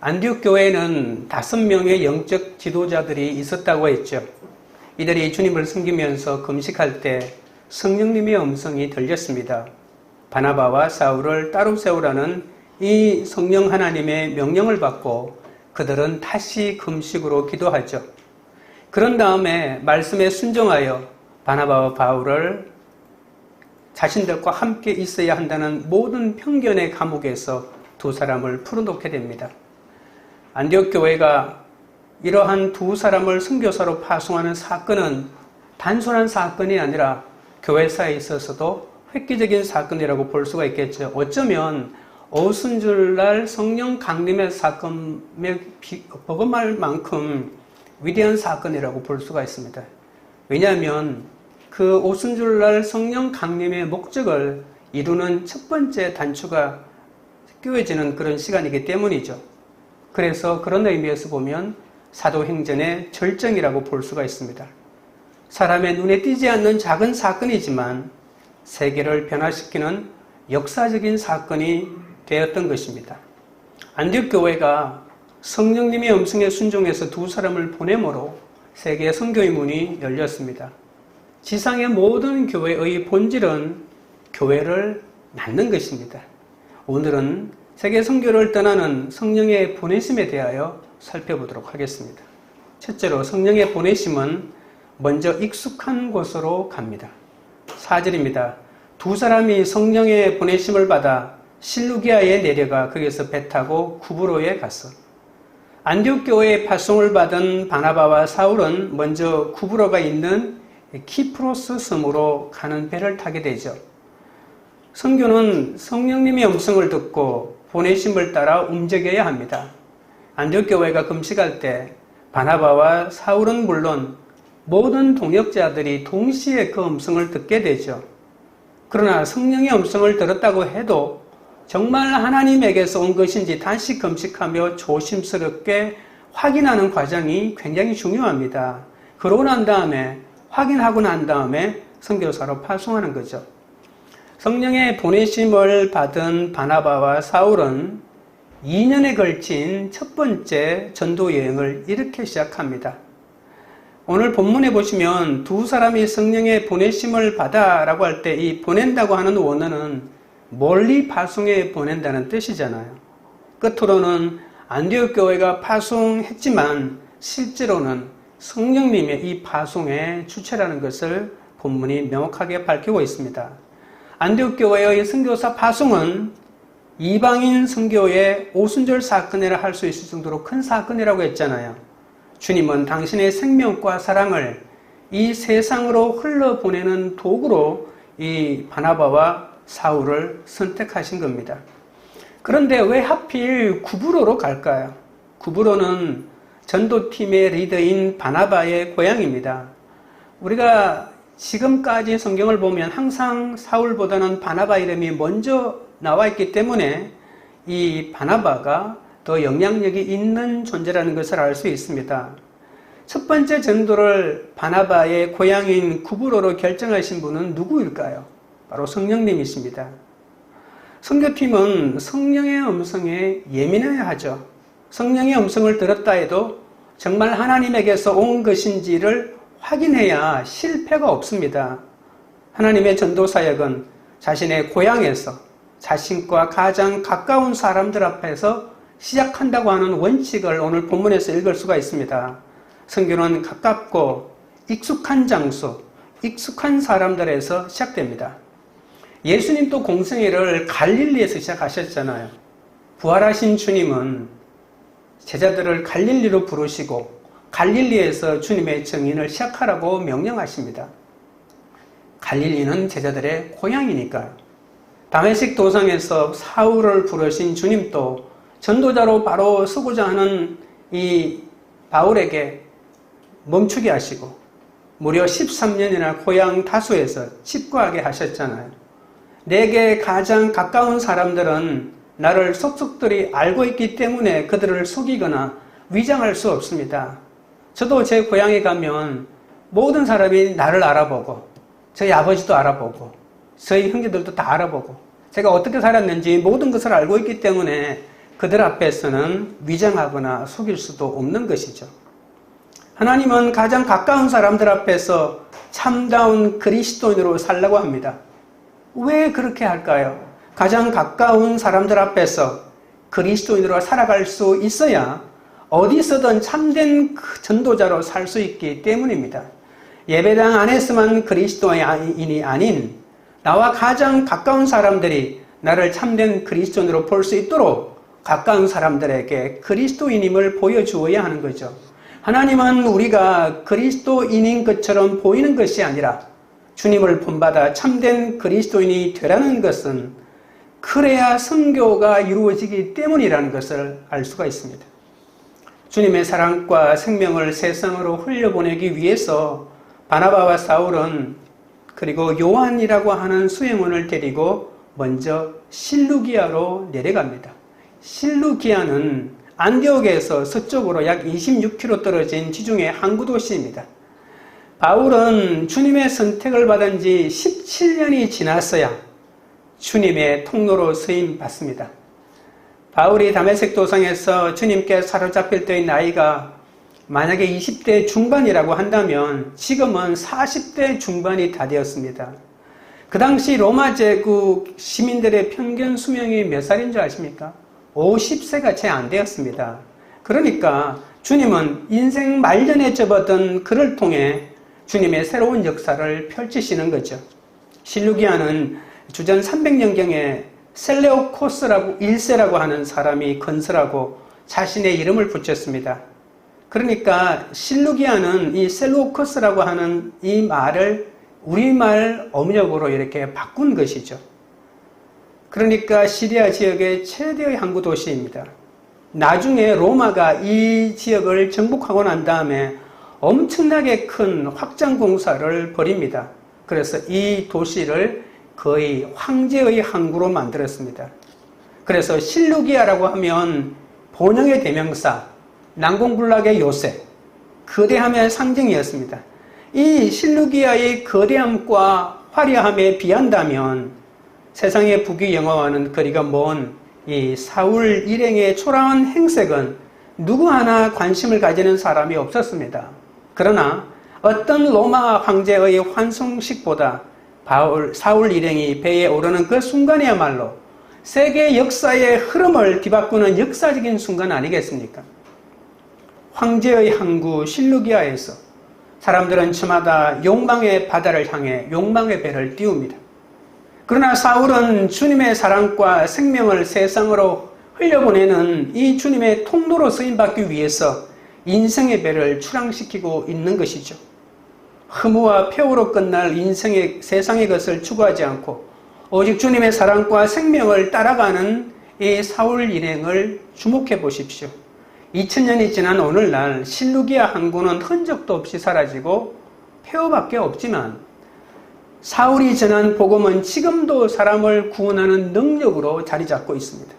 안디옥 교회에는 5명의 영적 지도자들이 있었다고 했죠. 이들이 주님을 섬기면서 금식할 때 성령님의 음성이 들렸습니다. 바나바와 사울을 따로 세우라는 이 성령 하나님의 명령을 받고 그들은 다시 금식으로 기도하죠. 그런 다음에 말씀에 순종하여 바나바와 바울을 자신들과 함께 있어야 한다는 모든 편견의 감옥에서 두 사람을 풀어놓게 됩니다. 안디옥 교회가 이러한 두 사람을 선교사로 파송하는 사건은 단순한 사건이 아니라 교회사에 있어서도 획기적인 사건이라고 볼 수가 있겠죠. 어쩌면 오순절날 성령 강림의 사건에 버금할 만큼 위대한 사건이라고 볼 수가 있습니다. 왜냐하면 그 오순절날 성령 강림의 목적을 이루는 첫 번째 단추가 끼워지는 그런 시간이기 때문이죠. 그래서 그런 의미에서 보면 사도행전의 절정이라고 볼 수가 있습니다. 사람의 눈에 띄지 않는 작은 사건이지만 세계를 변화시키는 역사적인 사건이 되었던 것입니다. 안디옥 교회가 성령님의 음성에 순종해서 두 사람을 보내므로 세계 선교의 문이 열렸습니다. 지상의 모든 교회의 본질은 교회를 낳는 것입니다. 오늘은 세계 선교를 떠나는 성령의 보내심에 대하여 살펴보도록 하겠습니다. 첫째로 성령의 보내심은 먼저 익숙한 곳으로 갑니다. 4절입니다. 두 사람이 성령의 보내심을 받아 실루기아에 내려가 거기서 배 타고 구브로에 갔어. 안디옥 교회의 파송을 받은 바나바와 사울은 먼저 구브로가 있는 키프로스 섬으로 가는 배를 타게 되죠. 선교는 성령님의 음성을 듣고 보내심을 따라 움직여야 합니다. 안디옥 교회가 금식할 때 바나바와 사울은 물론 모든 동역자들이 동시에 그 음성을 듣게 되죠. 그러나 성령의 음성을 들었다고 해도 정말 하나님에게서 온 것인지 다시 금식하며 조심스럽게 확인하는 과정이 굉장히 중요합니다. 그러고 난 다음에 확인하고 난 다음에 선교사로 파송하는 거죠. 성령의 보내심을 받은 바나바와 사울은 2년에 걸친 첫 번째 전도 여행을 이렇게 시작합니다. 오늘 본문에 보시면 두 사람이 성령의 보내심을 받아 라고 할 때 이 보낸다고 하는 원어는 멀리 파송해 보낸다는 뜻이잖아요. 끝으로는 안디옥 교회가 파송했지만 실제로는 성령님의 이 파송의 주체라는 것을 본문이 명확하게 밝히고 있습니다. 안디옥 교회의 선교사 파송은 이방인 선교의 오순절 사건이라 할 수 있을 정도로 큰 사건이라고 했잖아요. 주님은 당신의 생명과 사랑을 이 세상으로 흘러보내는 도구로 이 바나바와 사울을 선택하신 겁니다. 그런데 왜 하필 구브로로 갈까요? 구브로는 전도팀의 리더인 바나바의 고향입니다. 우리가 지금까지 성경을 보면 항상 사울보다는 바나바 이름이 먼저 나와 있기 때문에 이 바나바가 더 영향력이 있는 존재라는 것을 알 수 있습니다. 첫 번째 전도를 바나바의 고향인 구브로로 결정하신 분은 누구일까요? 바로 성령님이십니다. 선교팀은 성령의 음성에 예민해야 하죠. 성령의 음성을 들었다 해도 정말 하나님에게서 온 것인지를 확인해야 실패가 없습니다. 하나님의 전도사역은 자신의 고향에서 자신과 가장 가까운 사람들 앞에서 시작한다고 하는 원칙을 오늘 본문에서 읽을 수가 있습니다. 선교는 가깝고 익숙한 장소, 익숙한 사람들에서 시작됩니다. 예수님도 공생애를 갈릴리에서 시작하셨잖아요. 부활하신 주님은 제자들을 갈릴리로 부르시고 갈릴리에서 주님의 증인을 시작하라고 명령하십니다. 갈릴리는 제자들의 고향이니까요. 다메섹 도상에서 사울을 부르신 주님도 전도자로 바로 서고자 하는 이 바울에게 멈추게 하시고 무려 13년이나 고향 다수에서 집거하게 하셨잖아요. 내게 가장 가까운 사람들은 나를 속속들이 알고 있기 때문에 그들을 속이거나 위장할 수 없습니다. 저도 제 고향에 가면 모든 사람이 나를 알아보고 저희 아버지도 알아보고 저희 형제들도 다 알아보고 제가 어떻게 살았는지 모든 것을 알고 있기 때문에 그들 앞에서는 위장하거나 속일 수도 없는 것이죠. 하나님은 가장 가까운 사람들 앞에서 참다운 그리스도인으로 살라고 합니다. 왜 그렇게 할까요? 가장 가까운 사람들 앞에서 그리스도인으로 살아갈 수 있어야 어디서든 참된 전도자로 살 수 있기 때문입니다. 예배당 안에서만 그리스도인이 아닌 나와 가장 가까운 사람들이 나를 참된 그리스도인으로 볼 수 있도록 가까운 사람들에게 그리스도인임을 보여주어야 하는 거죠. 하나님은 우리가 그리스도인인 것처럼 보이는 것이 아니라 주님을 본받아 참된 그리스도인이 되라는 것은 그래야 선교가 이루어지기 때문이라는 것을 알 수가 있습니다. 주님의 사랑과 생명을 세상으로 흘려보내기 위해서 바나바와 사울은 그리고 요한이라고 하는 수행원을 데리고 먼저 실루기아로 내려갑니다. 실루기아는 안디옥에서 서쪽으로 약 26km 떨어진 지중해 항구 도시입니다. 바울은 주님의 선택을 받은 지 17년이 지났어야 주님의 통로로 쓰임 받습니다. 바울이 다메섹 도상에서 주님께 사로잡힐 때의 나이가 만약에 20대 중반이라고 한다면 지금은 40대 중반이 다 되었습니다. 그 당시 로마 제국 시민들의 평균 수명이 몇 살인 줄 아십니까? 50세가 채 안 되었습니다. 그러니까 주님은 인생 말년에 접어든 그를 통해 주님의 새로운 역사를 펼치시는 거죠. 실루기아는 주전 300년경에 셀레오코스라고 1세라고 하는 사람이 건설하고 자신의 이름을 붙였습니다. 그러니까 실루기아는 이 셀레오코스라고 하는 이 말을 우리말 어문역으로 이렇게 바꾼 것이죠. 그러니까 시리아 지역의 최대의 항구 도시입니다. 나중에 로마가 이 지역을 정복하고 난 다음에 엄청나게 큰 확장 공사를 벌입니다. 그래서 이 도시를 거의 황제의 항구로 만들었습니다. 그래서 실루기아라고 하면 번영의 대명사, 난공불락의 요새, 거대함의 상징이었습니다. 이 실루기아의 거대함과 화려함에 비한다면 세상의 부귀영화와는 거리가 먼 이 사울 일행의 초라한 행색은 누구 하나 관심을 가지는 사람이 없었습니다. 그러나 어떤 로마 황제의 환송식보다 사울 일행이 배에 오르는 그 순간이야말로 세계 역사의 흐름을 뒤바꾸는 역사적인 순간 아니겠습니까? 황제의 항구 실루기아에서 사람들은 저마다 욕망의 바다를 향해 욕망의 배를 띄웁니다. 그러나 사울은 주님의 사랑과 생명을 세상으로 흘려보내는 이 주님의 통로로 쓰임받기 위해서 인생의 배를 출항시키고 있는 것이죠. 허무와 폐허로 끝날 인생의 세상의 것을 추구하지 않고 오직 주님의 사랑과 생명을 따라가는 이 사울 일행을 주목해 보십시오. 2000년이 지난 오늘날 실루기아 항구는 흔적도 없이 사라지고 폐허밖에 없지만 사울이 전한 복음은 지금도 사람을 구원하는 능력으로 자리 잡고 있습니다.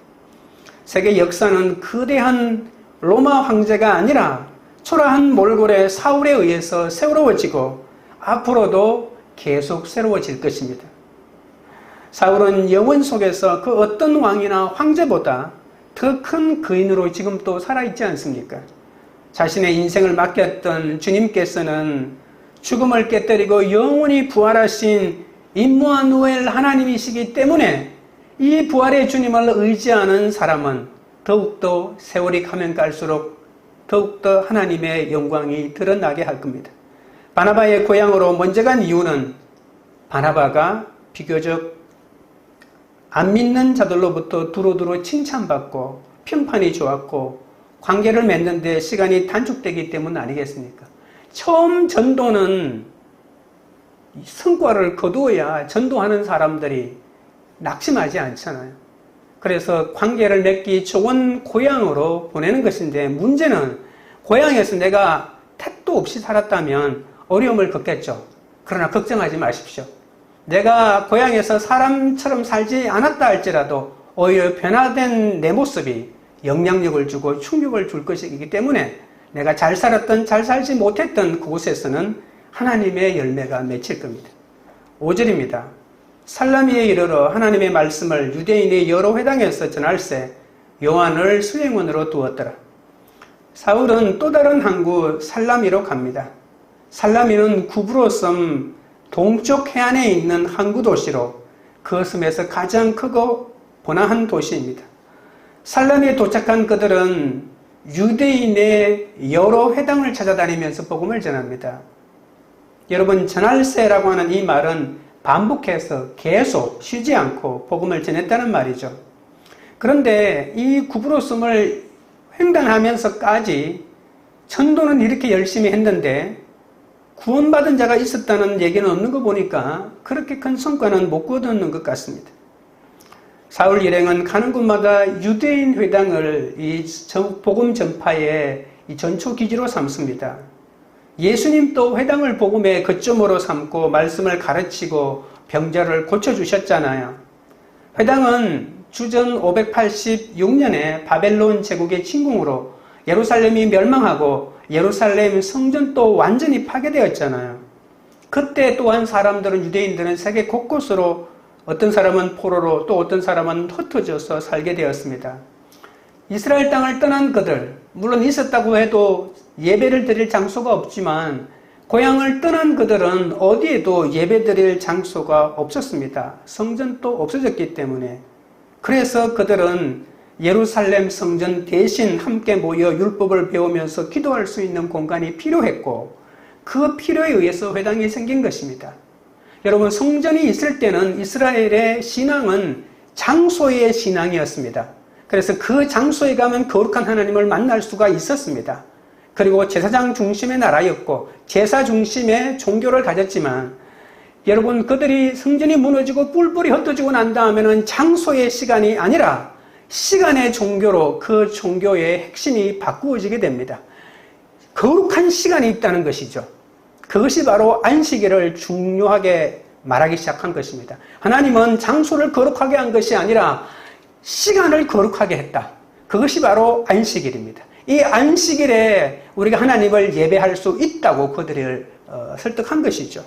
세계 역사는 거대한 로마 황제가 아니라 초라한 몰골의 사울에 의해서 새로워지고 앞으로도 계속 새로워질 것입니다. 사울은 영원 속에서 그 어떤 왕이나 황제보다 더 큰 거인으로 지금 또 살아있지 않습니까? 자신의 인생을 맡겼던 주님께서는 죽음을 깨뜨리고 영원히 부활하신 임마누엘 하나님이시기 때문에 이 부활의 주님을 의지하는 사람은 더욱더 세월이 가면 갈수록 더욱더 하나님의 영광이 드러나게 할 겁니다. 바나바의 고향으로 먼저 간 이유는 바나바가 비교적 안 믿는 자들로부터 두루두루 칭찬받고 평판이 좋았고 관계를 맺는 데 시간이 단축되기 때문 아니겠습니까? 처음 전도는 성과를 거두어야 전도하는 사람들이 낙심하지 않잖아요. 그래서 관계를 맺기 좋은 고향으로 보내는 것인데 문제는 고향에서 내가 택도 없이 살았다면 어려움을 겪겠죠. 그러나 걱정하지 마십시오. 내가 고향에서 사람처럼 살지 않았다 할지라도 오히려 변화된 내 모습이 영향력을 주고 충격을 줄 것이기 때문에 내가 잘 살았던 잘 살지 못했던 그곳에서는 하나님의 열매가 맺힐 겁니다. 5절입니다. 살라미에 이르러 하나님의 말씀을 유대인의 여러 회당에서 전할세 요한을 수행원으로 두었더라. 사울은 또 다른 항구 살라미로 갑니다. 살라미는 구브로 섬 동쪽 해안에 있는 항구 도시로 그 섬에서 가장 크고 번화한 도시입니다. 살라미에 도착한 그들은 유대인의 여러 회당을 찾아다니면서 복음을 전합니다. 여러분, 전할세라고 하는 이 말은 반복해서 계속 쉬지 않고 복음을 전했다는 말이죠. 그런데 이 구브로 섬을 횡단하면서까지 전도는 이렇게 열심히 했는데 구원받은 자가 있었다는 얘기는 없는 거 보니까 그렇게 큰 성과는 못 거두는 것 같습니다. 사울 일행은 가는 곳마다 유대인 회당을 이 복음 전파의 전초 기지로 삼습니다. 예수님도 회당을 복음의 거점으로 삼고 말씀을 가르치고 병자를 고쳐주셨잖아요. 회당은 주전 586년에 바벨론 제국의 침공으로 예루살렘이 멸망하고 예루살렘 성전도 완전히 파괴되었잖아요. 그때 또한 사람들은, 유대인들은 세계 곳곳으로 어떤 사람은 포로로 또 어떤 사람은 흩어져서 살게 되었습니다. 이스라엘 땅을 떠난 그들, 물론 있었다고 해도 예배를 드릴 장소가 없지만 고향을 떠난 그들은 어디에도 예배 드릴 장소가 없었습니다. 성전도 없어졌기 때문에. 그래서 그들은 예루살렘 성전 대신 함께 모여 율법을 배우면서 기도할 수 있는 공간이 필요했고 그 필요에 의해서 회당이 생긴 것입니다. 여러분, 성전이 있을 때는 이스라엘의 신앙은 장소의 신앙이었습니다. 그래서 그 장소에 가면 거룩한 하나님을 만날 수가 있었습니다. 그리고 제사장 중심의 나라였고 제사 중심의 종교를 가졌지만 여러분, 그들이 성전이 무너지고 뿔뿔이 흩어지고 난 다음에는 장소의 시간이 아니라 시간의 종교로 그 종교의 핵심이 바꾸어지게 됩니다. 거룩한 시간이 있다는 것이죠. 그것이 바로 안식일을 중요하게 말하기 시작한 것입니다. 하나님은 장소를 거룩하게 한 것이 아니라 시간을 거룩하게 했다. 그것이 바로 안식일입니다. 이 안식일에 우리가 하나님을 예배할 수 있다고 그들을 설득한 것이죠.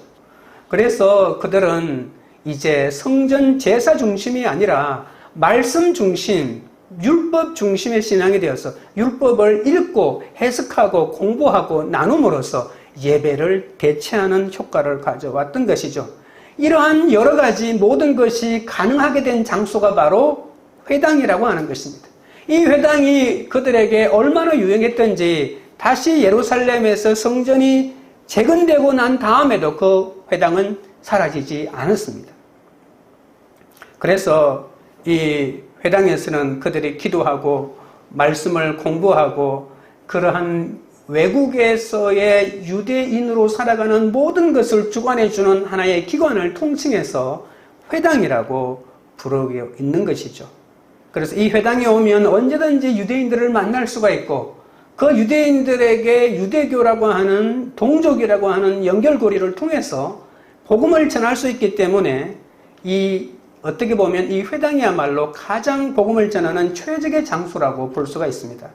그래서 그들은 이제 성전 제사 중심이 아니라 말씀 중심, 율법 중심의 신앙이 되어서 율법을 읽고 해석하고 공부하고 나눔으로써 예배를 대체하는 효과를 가져왔던 것이죠. 이러한 여러 가지 모든 것이 가능하게 된 장소가 바로 회당이라고 하는 것입니다. 이 회당이 그들에게 얼마나 유용했던지 다시 예루살렘에서 성전이 재건되고 난 다음에도 그 회당은 사라지지 않았습니다. 그래서 이 회당에서는 그들이 기도하고 말씀을 공부하고 그러한 외국에서의 유대인으로 살아가는 모든 것을 주관해주는 하나의 기관을 통칭해서 회당이라고 부르고 있는 것이죠. 그래서 이 회당에 오면 언제든지 유대인들을 만날 수가 있고 그 유대인들에게 유대교라고 하는 동족이라고 하는 연결고리를 통해서 복음을 전할 수 있기 때문에 어떻게 보면 이 회당이야말로 가장 복음을 전하는 최적의 장소라고 볼 수가 있습니다.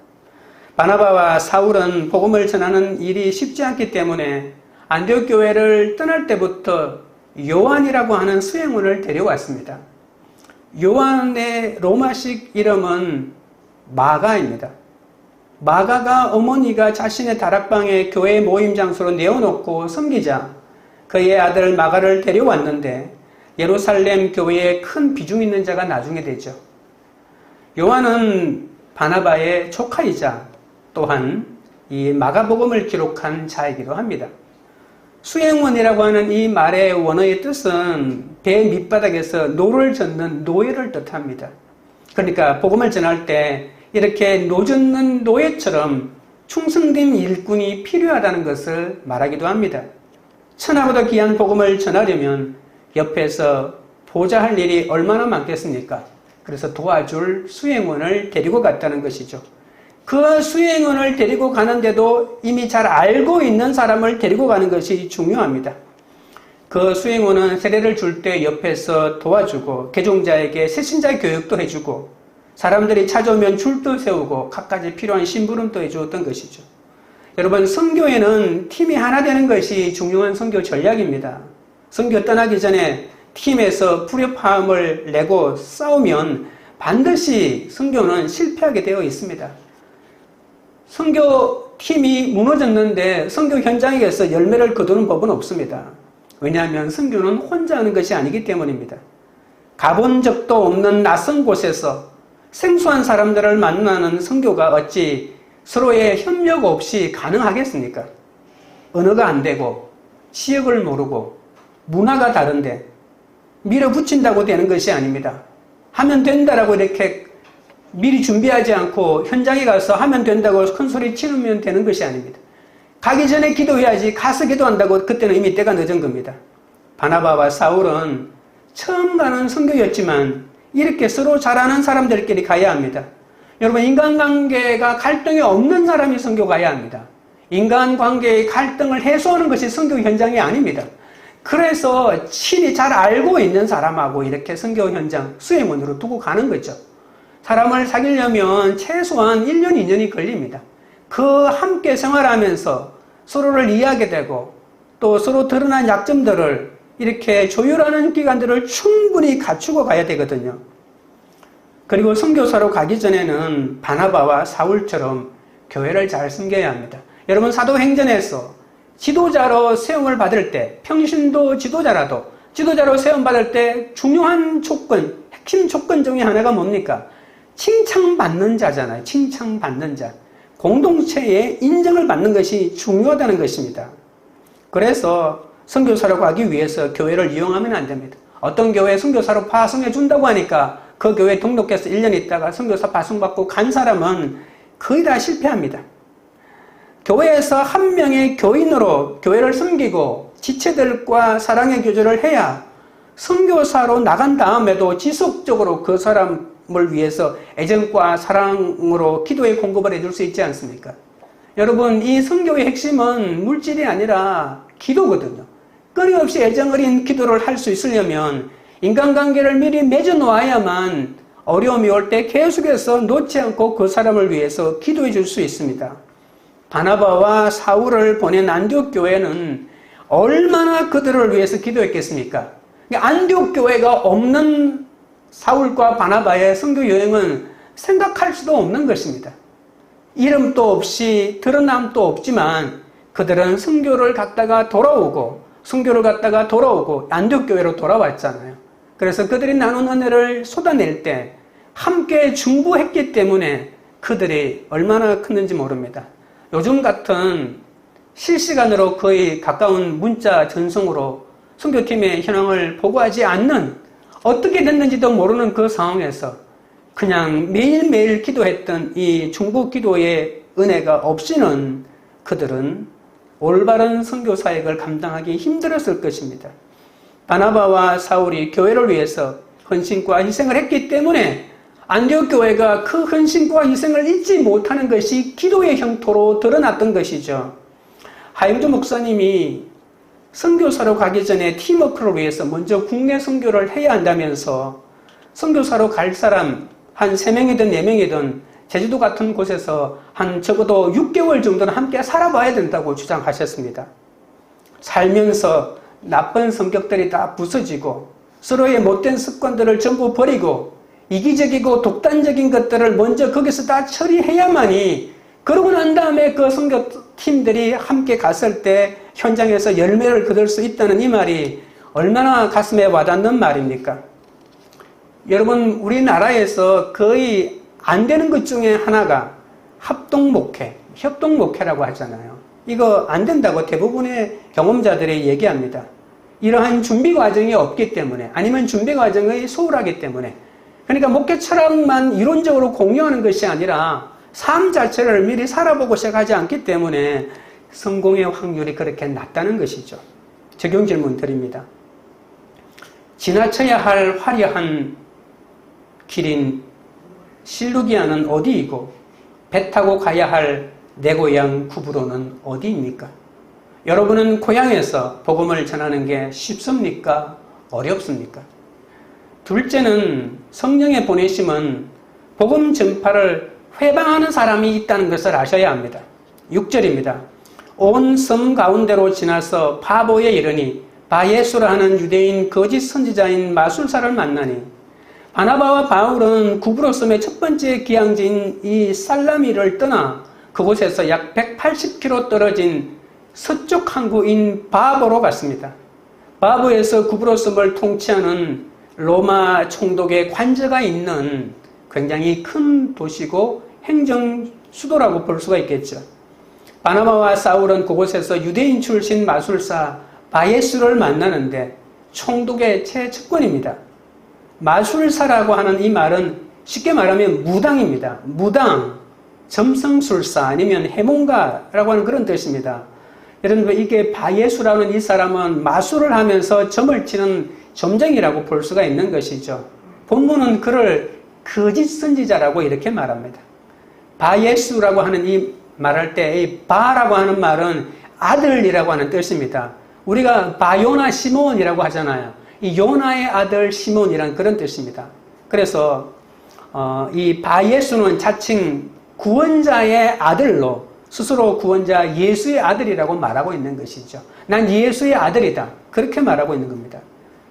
바나바와 사울은 복음을 전하는 일이 쉽지 않기 때문에 안디옥 교회를 떠날 때부터 요한이라고 하는 수행원을 데려왔습니다. 요한의 로마식 이름은 마가입니다. 마가가 어머니가 자신의 다락방에 교회 모임 장소로 내어놓고 섬기자 그의 아들 마가를 데려왔는데 예루살렘 교회에 큰 비중 있는 자가 나중에 되죠. 요한은 바나바의 조카이자 또한 이 마가복음을 기록한 자이기도 합니다. 수행원이라고 하는 이 말의 원어의 뜻은 배 밑바닥에서 노를 젓는 노예를 뜻합니다. 그러니까 복음을 전할 때 이렇게 노젓는 노예처럼 충성된 일꾼이 필요하다는 것을 말하기도 합니다. 천하보다 귀한 복음을 전하려면 옆에서 보좌할 일이 얼마나 많겠습니까? 그래서 도와줄 수행원을 데리고 갔다는 것이죠. 그 수행원을 데리고 가는데도 이미 잘 알고 있는 사람을 데리고 가는 것이 중요합니다. 그 수행원은 세례를 줄 때 옆에서 도와주고 개종자에게 새신자 교육도 해주고 사람들이 찾아오면 줄도 세우고 갖가지 필요한 심부름도 해주었던 것이죠. 여러분, 선교에는 팀이 하나 되는 것이 중요한 선교 전략입니다. 선교 떠나기 전에 팀에서 불협화음을 내고 싸우면 반드시 선교는 실패하게 되어 있습니다. 선교팀이 무너졌는데 선교 현장에서 열매를 거두는 법은 없습니다. 왜냐하면 선교는 혼자 하는 것이 아니기 때문입니다. 가본 적도 없는 낯선 곳에서 생소한 사람들을 만나는 선교가 어찌 서로의 협력 없이 가능하겠습니까? 언어가 안 되고 지역을 모르고 문화가 다른데 밀어붙인다고 되는 것이 아닙니다. 하면 된다라고 이렇게 미리 준비하지 않고 현장에 가서 하면 된다고 큰소리 치르면 되는 것이 아닙니다. 가기 전에 기도해야지 가서 기도한다고 그때는 이미 때가 늦은 겁니다. 바나바와 사울은 처음 가는 선교였지만 이렇게 서로 잘 아는 사람들끼리 가야 합니다. 여러분, 인간관계가 갈등이 없는 사람이 선교 가야 합니다. 인간관계의 갈등을 해소하는 것이 선교 현장이 아닙니다. 그래서 친히 잘 알고 있는 사람하고 이렇게 선교 현장 수행원으로 두고 가는 거죠. 사람을 사귀려면 최소한 1년, 2년이 걸립니다. 그 함께 생활하면서 서로를 이해하게 되고 또 서로 드러난 약점들을 이렇게 조율하는 기간들을 충분히 갖추고 가야 되거든요. 그리고 선교사로 가기 전에는 바나바와 사울처럼 교회를 잘 섬겨야 합니다. 여러분, 사도행전에서 지도자로 세움을 받을 때, 평신도 지도자라도 지도자로 세움받을 때 중요한 조건, 핵심 조건 중에 하나가 뭡니까? 칭찬받는 자잖아요. 칭찬받는 자. 공동체의 인정을 받는 것이 중요하다는 것입니다. 그래서 선교사로 가기 위해서 교회를 이용하면 안 됩니다. 어떤 교회에 선교사로 파송해 준다고 하니까 그 교회에 등록해서 1년 있다가 선교사 파송받고 간 사람은 거의 다 실패합니다. 교회에서 한 명의 교인으로 교회를 섬기고 지체들과 사랑의 교제를 해야 선교사로 나간 다음에도 지속적으로 그 사람을 위해서 애정과 사랑으로 기도의 공급을 해줄 수 있지 않습니까? 여러분, 이 선교의 핵심은 물질이 아니라 기도거든요. 끊임없이 애정 어린 기도를 할 수 있으려면 인간관계를 미리 맺어놓아야만 어려움이 올 때 계속해서 놓지 않고 그 사람을 위해서 기도해 줄 수 있습니다. 바나바와 사울을 보낸 안디옥 교회는 얼마나 그들을 위해서 기도했겠습니까? 안디옥 교회가 없는 사울과 바나바의 선교 여행은 생각할 수도 없는 것입니다. 이름도 없이 드러남도 없지만 그들은 선교를 갔다가 돌아오고 선교를 갔다가 돌아오고 안디옥 교회로 돌아왔잖아요. 그래서 그들이 나눈 은혜를 쏟아낼 때 함께 중보했기 때문에 그들이 얼마나 컸는지 모릅니다. 요즘 같은 실시간으로 거의 가까운 문자 전송으로 선교팀의 현황을 보고하지 않는, 어떻게 됐는지도 모르는 그 상황에서 그냥 매일매일 기도했던 이 중보 기도의 은혜가 없이는 그들은 올바른 선교 사역을 감당하기 힘들었을 것입니다. 바나바와 사울이 교회를 위해서 헌신과 희생을 했기 때문에 안디옥 교회가 그 헌신과 희생을 잊지 못하는 것이 기도의 형토로 드러났던 것이죠. 하영조 목사님이 선교사로 가기 전에 팀워크를 위해서 먼저 국내 선교를 해야 한다면서 선교사로 갈 사람 한 3명이든 4명이든 제주도 같은 곳에서 한 적어도 6개월 정도는 함께 살아봐야 된다고 주장하셨습니다. 살면서 나쁜 성격들이 다 부서지고 서로의 못된 습관들을 전부 버리고 이기적이고 독단적인 것들을 먼저 거기서 다 처리해야만이, 그러고 난 다음에 그 선교팀들이 함께 갔을 때 현장에서 열매를 거둘 수 있다는 이 말이 얼마나 가슴에 와닿는 말입니까? 여러분, 우리나라에서 거의 안 되는 것 중에 하나가 합동목회, 협동목회라고 하잖아요. 이거 안 된다고 대부분의 경험자들이 얘기합니다. 이러한 준비 과정이 없기 때문에, 아니면 준비 과정이 소홀하기 때문에. 그러니까 목회 철학만 이론적으로 공유하는 것이 아니라 삶 자체를 미리 살아보고 시작하지 않기 때문에 성공의 확률이 그렇게 낮다는 것이죠. 적용 질문 드립니다. 지나쳐야 할 화려한 길인 실루기아는 어디이고 배 타고 가야 할 내 고향 구브로는 어디입니까? 여러분은 고향에서 복음을 전하는 게 쉽습니까? 어렵습니까? 둘째는 성령의 보내심은 복음 전파를 회방하는 사람이 있다는 것을 아셔야 합니다. 6절입니다. 온 섬 가운데로 지나서 바보에 이르니 바예수라 하는 유대인 거짓 선지자인 마술사를 만나니, 바나바와 바울은 구브로섬의 첫 번째 귀향지인 이 살라미를 떠나 그곳에서 약 180km 떨어진 서쪽 항구인 바보로 갔습니다. 바보에서 구브로섬을 통치하는 로마 총독의 관저가 있는 굉장히 큰 도시고 행정 수도라고 볼 수가 있겠죠. 바나바와 사울은 그곳에서 유대인 출신 마술사 바예수를 만나는데 총독의 최측근입니다. 마술사라고 하는 이 말은 쉽게 말하면 무당입니다. 무당, 점성술사 아니면 해몽가라고 하는 그런 뜻입니다. 여러분, 이게 바예수라는 이 사람은 마술을 하면서 점을 치는 점쟁이라고 볼 수가 있는 것이죠. 본문은 그를 거짓 선지자라고 이렇게 말합니다. 바예수라고 하는 이 말할 때 이 바라고 하는 말은 아들이라고 하는 뜻입니다. 우리가 바요나 시몬이라고 하잖아요. 이 요나의 아들 시몬이라는 그런 뜻입니다. 그래서 이 바예수는 자칭 구원자의 아들로 스스로 구원자 예수의 아들이라고 말하고 있는 것이죠. 난 예수의 아들이다. 그렇게 말하고 있는 겁니다.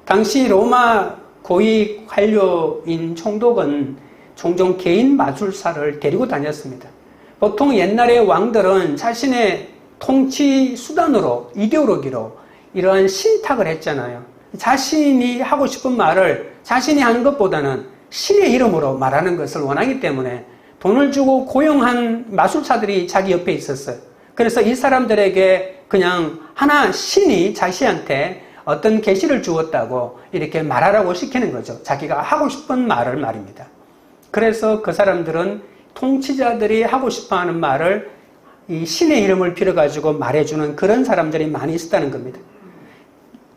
당시 로마 고위 관료인 총독은 종종 개인 마술사를 데리고 다녔습니다. 보통 옛날의 왕들은 자신의 통치 수단으로, 이데올로기로 이러한 신탁을 했잖아요. 자신이 하고 싶은 말을 자신이 하는 것보다는 신의 이름으로 말하는 것을 원하기 때문에 돈을 주고 고용한 마술사들이 자기 옆에 있었어요. 그래서 이 사람들에게 그냥 하나 신이 자신한테 어떤 계시를 주었다고 이렇게 말하라고 시키는 거죠. 자기가 하고 싶은 말을 말입니다. 그래서 그 사람들은 통치자들이 하고 싶어하는 말을 이 신의 이름을 빌어가지고 말해주는 그런 사람들이 많이 있었다는 겁니다.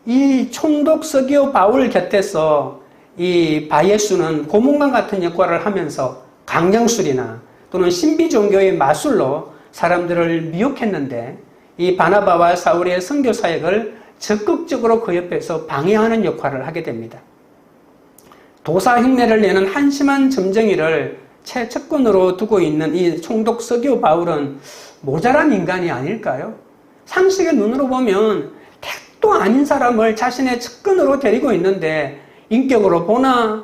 이 총독 서기오 바울 곁에서 이 바예수는 고문관 같은 역할을 하면서 강령술이나 또는 신비 종교의 마술로 사람들을 미혹했는데 이 바나바와 사울의 선교 사역을 적극적으로 그 옆에서 방해하는 역할을 하게 됩니다. 도사 흉내를 내는 한심한 점쟁이를 최측근으로 두고 있는 이 총독 서기오 바울은 모자란 인간이 아닐까요? 상식의 눈으로 보면 택도 아닌 사람을 자신의 측근으로 데리고 있는데 인격으로 보나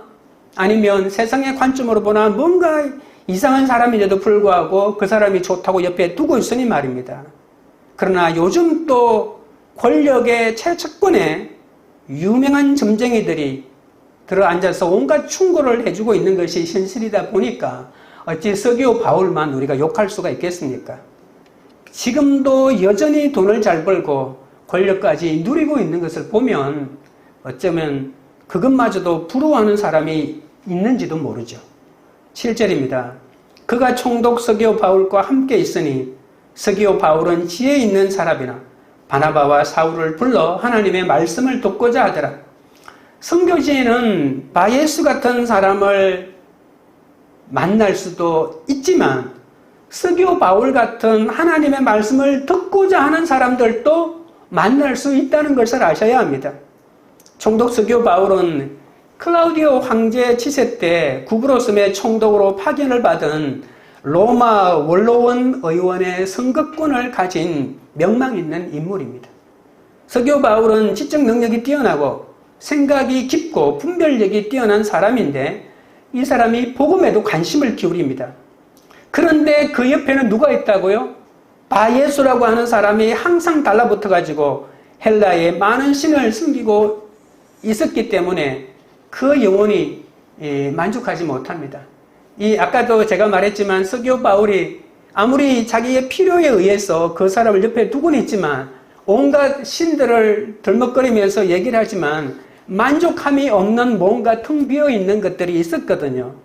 아니면 세상의 관점으로 보나 뭔가 이상한 사람인데도 불구하고 그 사람이 좋다고 옆에 두고 있으니 말입니다. 그러나 요즘 또 권력의 최측근에 유명한 점쟁이들이 들어앉아서 온갖 충고를 해주고 있는 것이 현실이다 보니까 어찌 서기오 바울만 우리가 욕할 수가 있겠습니까? 지금도 여전히 돈을 잘 벌고 권력까지 누리고 있는 것을 보면 어쩌면 그것마저도 부러워하는 사람이 있는지도 모르죠. 7절입니다. 그가 총독 서기오 바울과 함께 있으니 서기오 바울은 지혜 있는 사람이나 바나바와 사울을 불러 하나님의 말씀을 듣고자 하더라. 선교지에는 바예수 같은 사람을 만날 수도 있지만 서기오 바울 같은 하나님의 말씀을 듣고자 하는 사람들도 만날 수 있다는 것을 아셔야 합니다. 총독 서기오 바울은 클라우디오 황제 치세 때 구브로섬의 총독으로 파견을 받은 로마 원로원 의원의 선거권을 가진 명망 있는 인물입니다. 서기오 바울은 지적 능력이 뛰어나고 생각이 깊고 분별력이 뛰어난 사람인데 이 사람이 복음에도 관심을 기울입니다. 그런데 그 옆에는 누가 있다고요? 바예수라고 하는 사람이 항상 달라붙어 가지고 헬라의 많은 신을 섬기고 있었기 때문에 그 영혼이 만족하지 못합니다. 아까도 제가 말했지만 서기오 바울이 아무리 자기의 필요에 의해서 그 사람을 옆에 두고는 있지만 온갖 신들을 덜먹거리면서 얘기를 하지만 만족함이 없는 뭔가 텅 비어있는 것들이 있었거든요.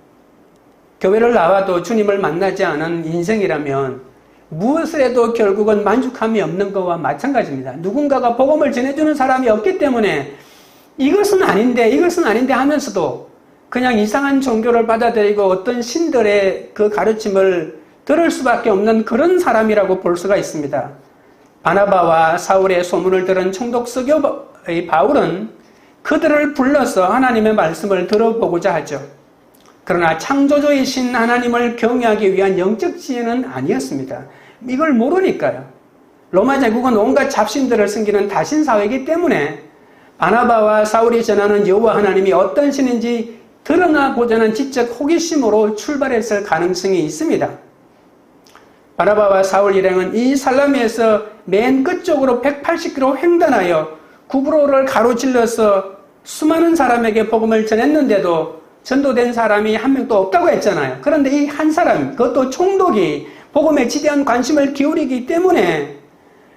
교회를 나와도 주님을 만나지 않은 인생이라면 무엇을 해도 결국은 만족함이 없는 것과 마찬가지입니다. 누군가가 복음을 전해주는 사람이 없기 때문에 이것은 아닌데 하면서도 그냥 이상한 종교를 받아들이고 어떤 신들의 그 가르침을 들을 수밖에 없는 그런 사람이라고 볼 수가 있습니다. 바나바와 사울의 소문을 들은 총독 서기오의 바울은 그들을 불러서 하나님의 말씀을 들어보고자 하죠. 그러나 창조주이신 하나님을 경외하기 위한 영적 지혜는 아니었습니다. 이걸 모르니까요. 로마 제국은 온갖 잡신들을 섬기는 다신사회이기 때문에 바나바와 사울이 전하는 여호와 하나님이 어떤 신인지 드러나고자 하는 지적 호기심으로 출발했을 가능성이 있습니다. 바나바와 사울 일행은 이 살라미에서 맨 끝쪽으로 180km 횡단하여 구브로를 가로질러서 수많은 사람에게 복음을 전했는데도 전도된 사람이 한 명도 없다고 했잖아요. 그런데 이 한 사람, 그것도 총독이 복음에 지대한 관심을 기울이기 때문에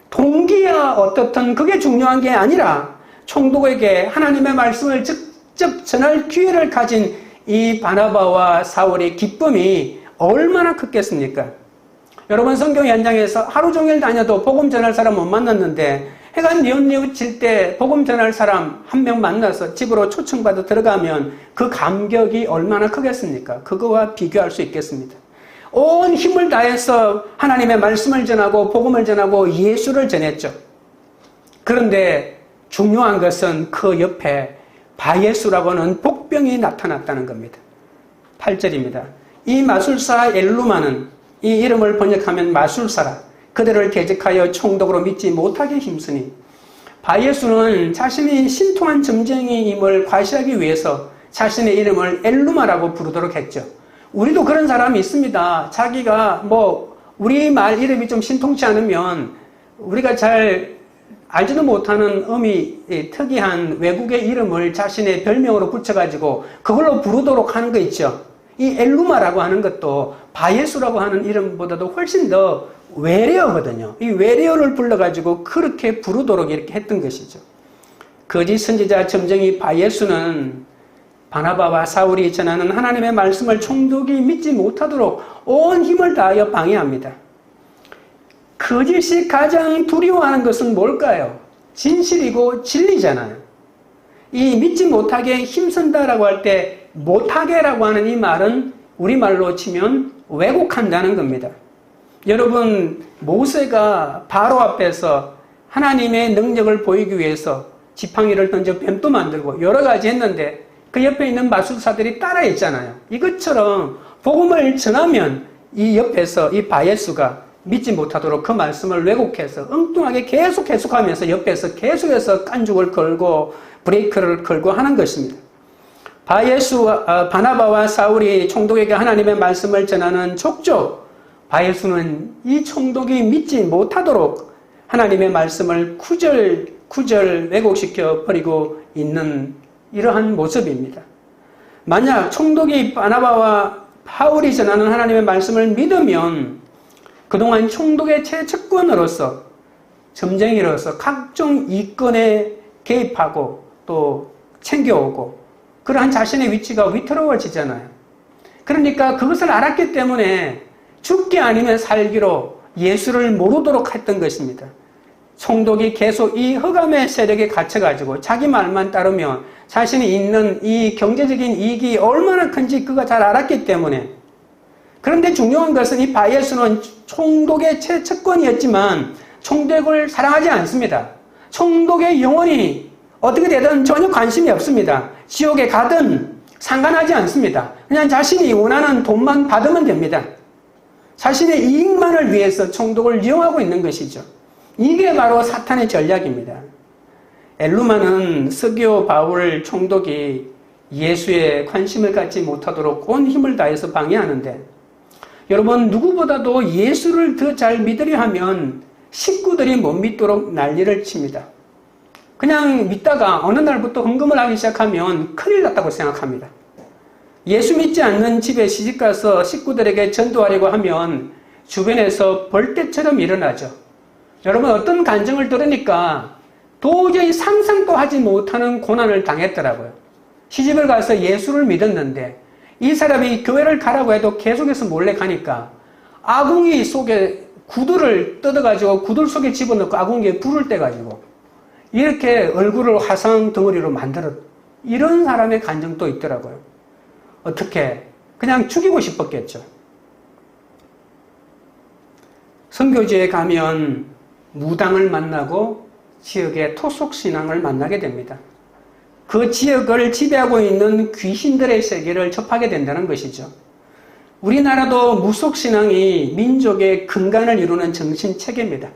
동기야 어떻든 그게 중요한 게 아니라 총독에게 하나님의 말씀을 직접 전할 기회를 가진 이 바나바와 사울의 기쁨이 얼마나 컸겠습니까? 여러분, 성경 현장에서 하루 종일 다녀도 복음 전할 사람 못 만났는데 해가 뉘엿뉘엿질 때 복음 전할 사람 한 명 만나서 집으로 초청받아 들어가면 그 감격이 얼마나 크겠습니까? 그거와 비교할 수 있겠습니다. 온 힘을 다해서 하나님의 말씀을 전하고 복음을 전하고 예수를 전했죠. 그런데 중요한 것은 그 옆에 바예수라고 하는 복병이 나타났다는 겁니다. 8절입니다. 이 마술사 엘루마는, 이 이름을 번역하면 마술사라, 그들을 대적하여 총독으로 믿지 못하게 힘쓰니, 바예수는 자신이 신통한 점쟁이임을 과시하기 위해서 자신의 이름을 엘루마라고 부르도록 했죠. 우리도 그런 사람이 있습니다. 자기가 우리 말 이름이 좀 신통치 않으면 우리가 잘 알지도 못하는 특이한 외국의 이름을 자신의 별명으로 붙여가지고 그걸로 부르도록 하는 거 있죠. 이 엘루마라고 하는 것도 바예수라고 하는 이름보다도 훨씬 더 외래어거든요. 이 외래어를 불러가지고 그렇게 부르도록 이렇게 했던 것이죠. 거짓 선지자 점쟁이 바예수는 바나바와 사울이 전하는 하나님의 말씀을 총독이 믿지 못하도록 온 힘을 다하여 방해합니다. 거짓이 가장 두려워하는 것은 뭘까요? 진실이고 진리잖아요. 이 믿지 못하게 힘쓴다라고 할 때 못하게라고 하는 이 말은 우리말로 치면 왜곡한다는 겁니다. 여러분, 모세가 바로 앞에서 하나님의 능력을 보이기 위해서 지팡이를 던져 뱀도 만들고 여러 가지 했는데 그 옆에 있는 마술사들이 따라했잖아요. 이것처럼 복음을 전하면 이 옆에서 이 바예수가 믿지 못하도록 그 말씀을 왜곡해서 엉뚱하게 계속하면서 옆에서 계속해서 깐죽을 걸고 브레이크를 걸고 하는 것입니다. 바나바와 사울이 총독에게 하나님의 말씀을 전하는 족족 바예수는 이 총독이 믿지 못하도록 하나님의 말씀을 구절 왜곡시켜 버리고 있는 이러한 모습입니다. 만약 총독이 바나바와 바울이 전하는 하나님의 말씀을 믿으면 그동안 총독의 최측근으로서 점쟁이로서 각종 이권에 개입하고 또 챙겨오고 그러한 자신의 위치가 위태로워지잖아요. 그러니까 그것을 알았기 때문에 죽기 아니면 살기로 예수를 모르도록 했던 것입니다. 총독이 계속 이 흑암의 세력에 갇혀가지고 자기 말만 따르면 자신이 있는 이 경제적인 이익이 얼마나 큰지 그가 잘 알았기 때문에. 그런데 중요한 것은 이 바예수는 총독의 최측근이었지만 총독을 사랑하지 않습니다. 총독의 영혼이 어떻게 되든 전혀 관심이 없습니다. 지옥에 가든 상관하지 않습니다. 그냥 자신이 원하는 돈만 받으면 됩니다. 자신의 이익만을 위해서 총독을 이용하고 있는 것이죠. 이게 바로 사탄의 전략입니다. 엘루마는 스기오 바울 총독이 예수에 관심을 갖지 못하도록 온 힘을 다해서 방해하는데, 여러분, 누구보다도 예수를 더 잘 믿으려 하면 식구들이 못 믿도록 난리를 칩니다. 그냥 믿다가 어느 날부터 헌금을 하기 시작하면 큰일 났다고 생각합니다. 예수 믿지 않는 집에 시집가서 식구들에게 전도하려고 하면 주변에서 벌떼처럼 일어나죠. 여러분, 어떤 간증을 들으니까 도저히 상상도 하지 못하는 고난을 당했더라고요. 시집을 가서 예수를 믿었는데 이 사람이 교회를 가라고 해도 계속해서 몰래 가니까 아궁이 속에 구두를 뜯어가지고 구들 속에 집어넣고 아궁이에 불을 떼가지고 이렇게 얼굴을 화상 덩어리로 만들어, 이런 사람의 간증도 있더라고요. 어떻게? 그냥 죽이고 싶었겠죠. 선교지에 가면 무당을 만나고 지역의 토속신앙을 만나게 됩니다. 그 지역을 지배하고 있는 귀신들의 세계를 접하게 된다는 것이죠. 우리나라도 무속신앙이 민족의 근간을 이루는 정신체계입니다.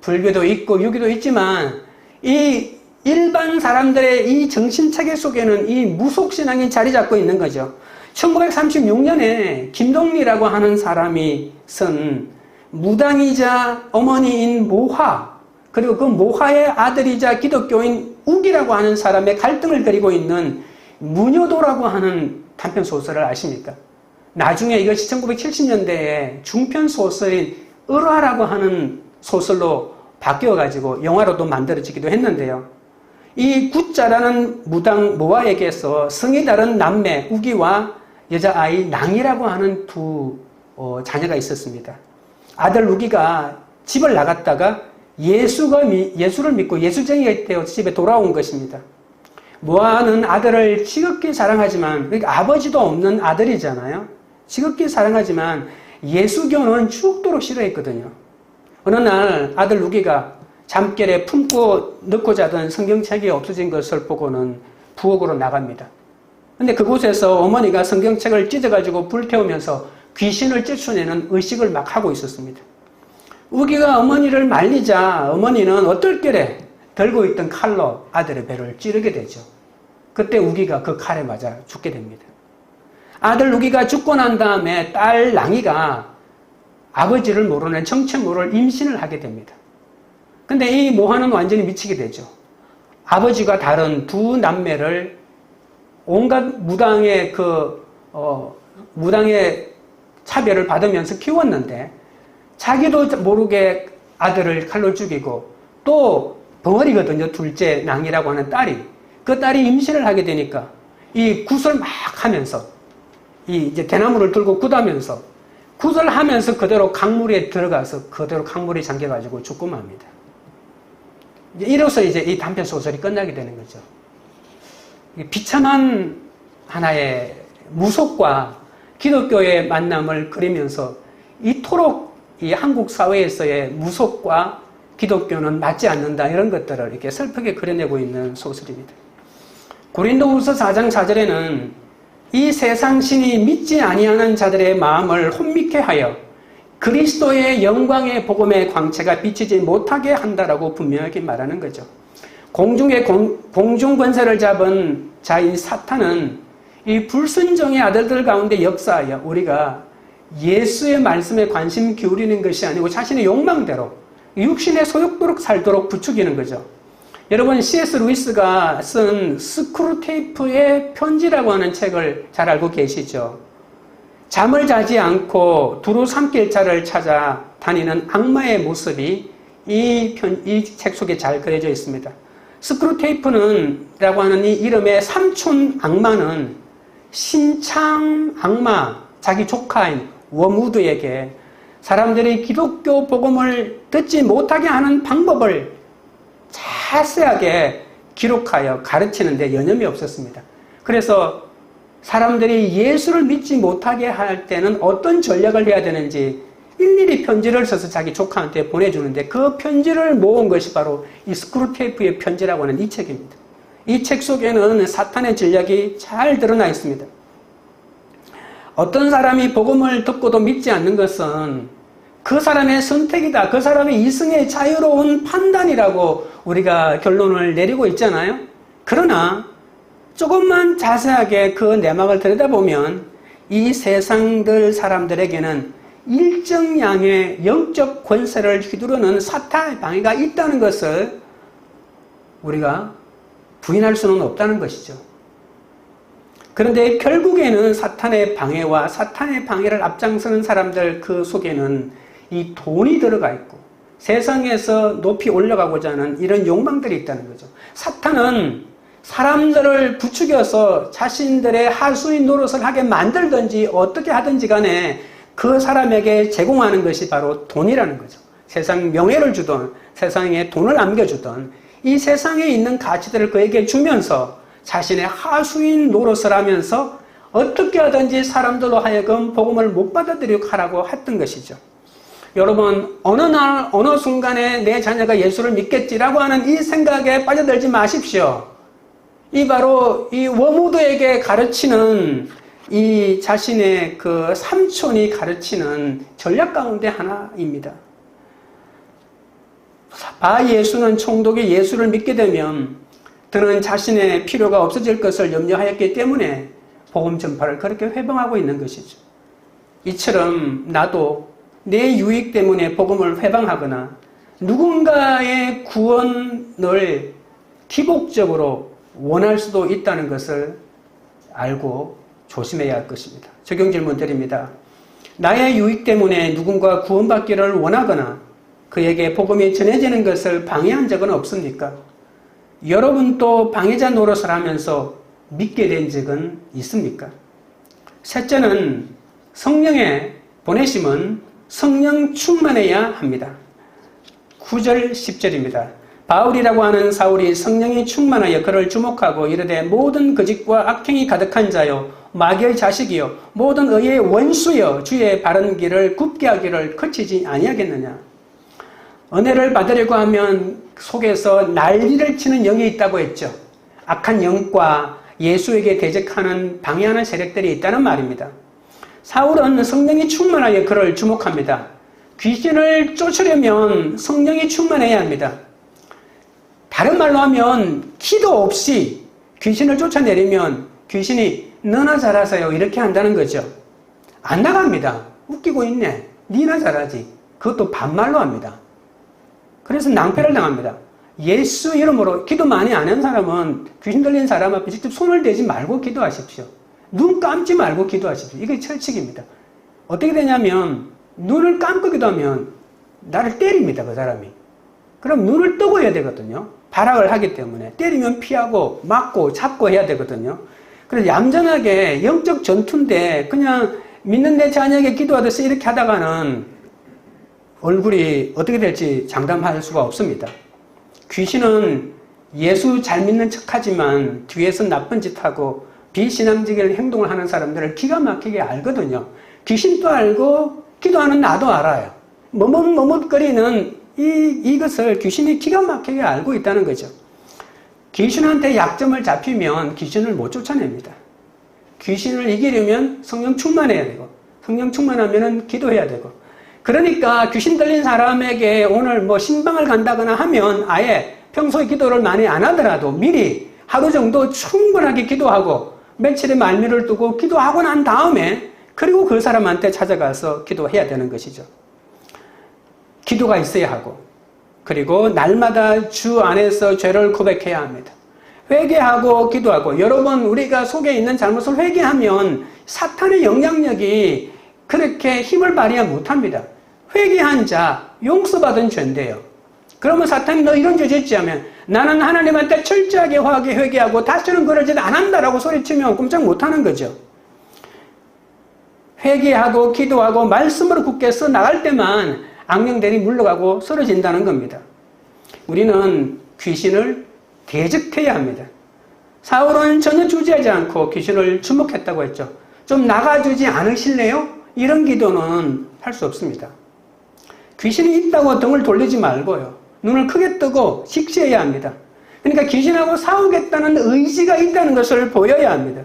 불교도 있고 유교도 있지만 이 일반 사람들의 이 정신체계 속에는 이 무속신앙이 자리 잡고 있는 거죠. 1936년에 김동리라고 하는 사람이 쓴 무당이자 어머니인 모화, 그리고 그 모화의 아들이자 기독교인 우기라고 하는 사람의 갈등을 그리고 있는 무녀도라고 하는 단편소설을 아십니까? 나중에 이것이 1970년대에 중편소설인 을화라고 하는 소설로 바뀌어가지고 영화로도 만들어지기도 했는데요. 이 구자라는 무당 모화에게서 성이 다른 남매 우기와 여자아이 낭이라고 하는 두 자녀가 있었습니다. 아들 우기가 집을 나갔다가 예수를 믿고 예수쟁이가 되어 집에 돌아온 것입니다. 모아는 아들을 지극히 사랑하지만, 그러니까 아버지도 없는 아들이잖아요. 지극히 사랑하지만 예수교는 죽도록 싫어했거든요. 어느 날 아들 우기가 잠결에 품고 넣고 자던 성경책이 없어진 것을 보고는 부엌으로 나갑니다. 근데 그곳에서 어머니가 성경책을 찢어가지고 불태우면서 귀신을 쫓아내는 의식을 막 하고 있었습니다. 우기가 어머니를 말리자 어머니는 어떨결에 들고 있던 칼로 아들의 배를 찌르게 되죠. 그때 우기가 그 칼에 맞아 죽게 됩니다. 아들 우기가 죽고 난 다음에 딸 낭이가 아버지를 모르는 정체 모를 임신을 하게 됩니다. 근데 이 모화는 완전히 미치게 되죠. 아버지가 다른 두 남매를 온갖 무당의 차별을 받으면서 키웠는데 자기도 모르게 아들을 칼로 죽이고 또 벙어리거든요. 둘째 낭이라고 하는 딸이. 그 딸이 임신을 하게 되니까 이 굿을 막 하면서 이제 대나무를 들고 굿하면서 굿을 하면서 그대로 강물에 들어가서 그대로 강물에 잠겨가지고 죽고 맙니다. 이로써 이제 이 단편 소설이 끝나게 되는 거죠. 비참한 하나의 무속과 기독교의 만남을 그리면서 이토록 이 한국 사회에서의 무속과 기독교는 맞지 않는다, 이런 것들을 이렇게 슬프게 그려내고 있는 소설입니다. 고린도후서 4장 4절에는 이 세상 신이 믿지 아니하는 자들의 마음을 혼미케 하여 그리스도의 영광의 복음의 광채가 비치지 못하게 한다라고 분명하게 말하는 거죠. 공중의 공중 권세를 잡은 자인 사탄은 이 불순종의 아들들 가운데 역사하여 우리가 예수의 말씀에 관심 기울이는 것이 아니고 자신의 욕망대로 육신의 소욕대로 살도록 부추기는 거죠. 여러분, C.S. 루이스가 쓴 스크루테이프의 편지라고 하는 책을 잘 알고 계시죠? 잠을 자지 않고 두루 삼킬자를 찾아 다니는 악마의 모습이 이 책 속에 잘 그려져 있습니다. 스크루테이프는 라고 하는 이 이름의 삼촌 악마는 신참 악마, 자기 조카인 워무드에게 사람들이 기독교 복음을 듣지 못하게 하는 방법을 자세하게 기록하여 가르치는 데 여념이 없었습니다. 그래서 사람들이 예수를 믿지 못하게 할 때는 어떤 전략을 해야 되는지 일일이 편지를 써서 자기 조카한테 보내주는데 그 편지를 모은 것이 바로 이 스크루테이프의 편지라고 하는 이 책입니다. 이 책 속에는 사탄의 전략이 잘 드러나 있습니다. 어떤 사람이 복음을 듣고도 믿지 않는 것은 그 사람의 선택이다. 그 사람의 이승의 자유로운 판단이라고 우리가 결론을 내리고 있잖아요. 그러나 조금만 자세하게 그 내막을 들여다보면 이 세상들 사람들에게는 일정 양의 영적 권세를 휘두르는 사탄의 방해가 있다는 것을 우리가 부인할 수는 없다는 것이죠. 그런데 결국에는 사탄의 방해와 사탄의 방해를 앞장서는 사람들 그 속에는 이 돈이 들어가 있고 세상에서 높이 올라가고자 하는 이런 욕망들이 있다는 거죠. 사탄은 사람들을 부추겨서 자신들의 하수인 노릇을 하게 만들든지 어떻게 하든지 간에 그 사람에게 제공하는 것이 바로 돈이라는 거죠. 세상 명예를 주던, 세상에 돈을 안겨주던 이 세상에 있는 가치들을 그에게 주면서 자신의 하수인 노릇을 하면서 어떻게 하든지 사람들로 하여금 복음을 못 받아들이게 하라고 했던 것이죠. 여러분, 어느 날 어느 순간에 내 자녀가 예수를 믿겠지라고 하는 이 생각에 빠져들지 마십시오. 이 바로 이 워무드에게 가르치는 이 자신의 그 삼촌이 가르치는 전략 가운데 하나입니다. 바 예수는 총독이 예수를 믿게 되면 더는 자신의 필요가 없어질 것을 염려하였기 때문에 복음 전파를 그렇게 회방하고 있는 것이죠. 이처럼 나도 내 유익 때문에 복음을 회방하거나 누군가의 구원을 기복적으로 원할 수도 있다는 것을 알고 조심해야 할 것입니다. 적용 질문 드립니다. 나의 유익 때문에 누군가 구원받기를 원하거나 그에게 복음이 전해지는 것을 방해한 적은 없습니까? 여러분도 방해자 노릇을 하면서 믿게 된 적은 있습니까? 셋째는 성령의 보내심은 성령 충만해야 합니다. 9절 10절입니다. 바울이라고 하는 사울이 성령이 충만하여 그를 주목하고 이르되 모든 거짓과 악행이 가득한 자요 마귀의 자식이요 모든 의의 원수여 주의 바른 길을 굽게 하기를 거치지 아니하겠느냐. 은혜를 받으려고 하면 속에서 난리를 치는 영이 있다고 했죠. 악한 영과 예수에게 대적하는 방해하는 세력들이 있다는 말입니다. 사울은 성령이 충만하여 그를 주목합니다. 귀신을 쫓으려면 성령이 충만해야 합니다. 다른 말로 하면 기도 없이 귀신을 쫓아내리면 귀신이 너나 잘하세요 이렇게 한다는 거죠. 안 나갑니다. 웃기고 있네. 니나 잘하지. 그것도 반말로 합니다. 그래서 낭패를 당합니다. 예수 이름으로 기도 많이 안 한 사람은 귀신 들린 사람 앞에 직접 손을 대지 말고 기도하십시오. 눈 감지 말고 기도하십시오. 이게 철칙입니다. 어떻게 되냐면 눈을 감고 기도하면 나를 때립니다. 그 사람이. 그럼 눈을 뜨고 해야 되거든요. 발악을 하기 때문에 때리면 피하고 맞고 잡고 해야 되거든요. 그래서 얌전하게 영적 전투인데 그냥 믿는 내 자녀에게 기도하듯이 이렇게 하다가는 얼굴이 어떻게 될지 장담할 수가 없습니다. 귀신은 예수 잘 믿는 척하지만 뒤에서 나쁜 짓하고 비신앙적인 행동을 하는 사람들을 기가 막히게 알거든요. 귀신도 알고 기도하는 나도 알아요. 머뭇머뭇거리는 이것을 귀신이 기가 막히게 알고 있다는 거죠. 귀신한테 약점을 잡히면 귀신을 못 쫓아냅니다. 귀신을 이기려면 성령 충만해야 되고 성령 충만하면 기도해야 되고 그러니까 귀신 들린 사람에게 오늘 신방을 간다거나 하면 아예 평소에 기도를 많이 안 하더라도 미리 하루 정도 충분하게 기도하고 며칠의 말미를 두고 기도하고 난 다음에 그리고 그 사람한테 찾아가서 기도해야 되는 것이죠. 기도가 있어야 하고 그리고 날마다 주 안에서 죄를 고백해야 합니다. 회개하고 기도하고 여러분 우리가 속에 있는 잘못을 회개하면 사탄의 영향력이 그렇게 힘을 발휘 못합니다. 회개한 자 용서받은 죄인데요. 그러면 사탄이 너 이런 죄 짓지 하면 나는 하나님한테 철저하게 회개하고 다시는 그럴 짓 안 한다라고 소리치면 꼼짝 못하는 거죠. 회개하고 기도하고 말씀으로 굳게 써 나갈 때만 악령들이 물러가고 쓰러진다는 겁니다. 우리는 귀신을 대적해야 합니다. 사울은 전혀 주저하지 않고 귀신을 주목했다고 했죠. 좀 나가주지 않으실래요? 이런 기도는 할 수 없습니다. 귀신이 있다고 등을 돌리지 말고요. 눈을 크게 뜨고 직시해야 합니다. 그러니까 귀신하고 싸우겠다는 의지가 있다는 것을 보여야 합니다.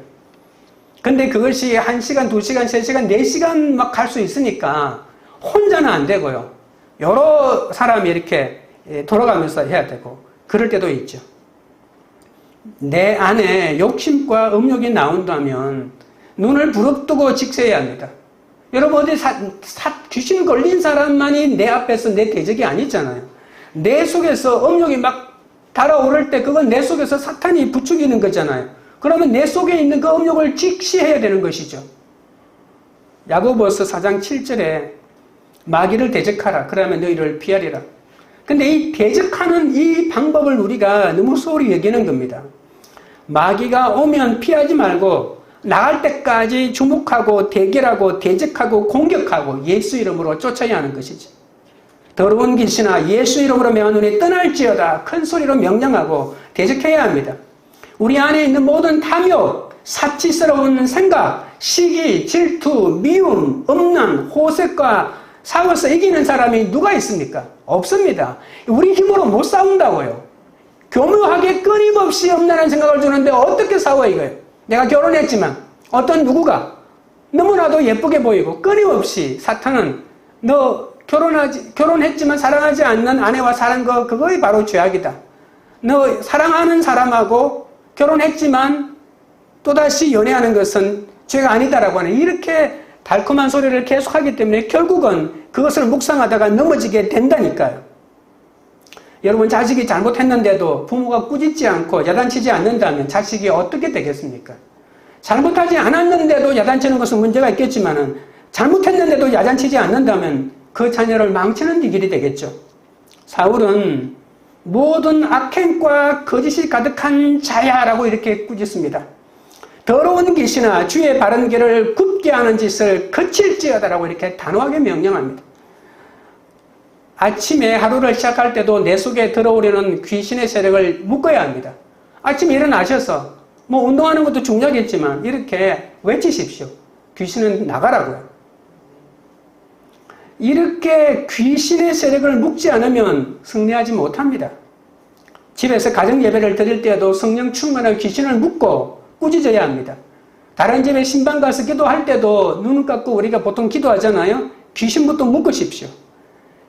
근데 그것이 1시간, 2시간, 3시간, 4시간 막 갈 수 있으니까 혼자는 안 되고요. 여러 사람이 이렇게 돌아가면서 해야 되고 그럴 때도 있죠. 내 안에 욕심과 음욕이 나온다면 눈을 부릅뜨고 직세해야 합니다. 여러분 어디 귀신 걸린 사람만이 내 앞에서 내 대적이 아니잖아요. 내 속에서 음욕이 막 달아오를 때 그건 내 속에서 사탄이 부추기는 거잖아요. 그러면 내 속에 있는 그 음욕을 직시해야 되는 것이죠. 야고보서 4장 7절에 마귀를 대적하라. 그러면 너희를 피하리라. 근데 이 대적하는 이 방법을 우리가 너무 소홀히 여기는 겁니다. 마귀가 오면 피하지 말고 나갈 때까지 주목하고 대결하고 대적하고 공격하고 예수 이름으로 쫓아야 하는 것이지. 더러운 귀신아 예수 이름으로 명하노니 떠날지어다 큰 소리로 명령하고 대적해야 합니다. 우리 안에 있는 모든 탐욕, 사치스러운 생각, 시기, 질투, 미움, 음란, 호색과 싸워서 이기는 사람이 누가 있습니까? 없습니다. 우리 힘으로 못 싸운다고요. 교묘하게 끊임없이 음란한 생각을 주는데 어떻게 싸워 이거예요? 내가 결혼했지만 어떤 누구가 너무나도 예쁘게 보이고 끊임없이 사탄은 너 결혼했지만 사랑하지 않는 아내와 사는 거 그거이 바로 죄악이다. 너 사랑하는 사람하고 결혼했지만 또다시 연애하는 것은 죄가 아니다라고 하는 이렇게 달콤한 소리를 계속하기 때문에 결국은 그것을 묵상하다가 넘어지게 된다니까요. 여러분, 자식이 잘못했는데도 부모가 꾸짖지 않고 야단치지 않는다면 자식이 어떻게 되겠습니까? 잘못하지 않았는데도 야단치는 것은 문제가 있겠지만은 잘못했는데도 야단치지 않는다면 그 자녀를 망치는 길이 되겠죠. 사울은 모든 악행과 거짓이 가득한 자야라고 이렇게 꾸짖습니다. 더러운 길이나 주의 바른 길을 굽게 하는 짓을 거칠지어다라고 이렇게 단호하게 명령합니다. 아침에 하루를 시작할 때도 내 속에 들어오려는 귀신의 세력을 묶어야 합니다. 아침에 일어나셔서 운동하는 것도 중요하겠지만 이렇게 외치십시오. 귀신은 나가라고요. 이렇게 귀신의 세력을 묶지 않으면 승리하지 못합니다. 집에서 가정 예배를 드릴 때에도 성령 충만한 귀신을 묶고 꾸짖어야 합니다. 다른 집에 신방 가서 기도할 때도 눈 감고 우리가 보통 기도하잖아요. 귀신부터 묶으십시오.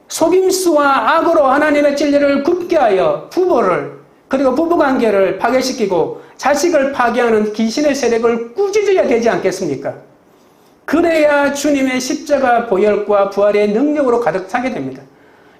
속임수와 악으로 하나님의 진리를 굽게 하여 부부를 그리고 부부관계를 파괴시키고 자식을 파괴하는 귀신의 세력을 꾸짖어야 되지 않겠습니까? 그래야 주님의 십자가 보혈과 부활의 능력으로 가득 차게 됩니다.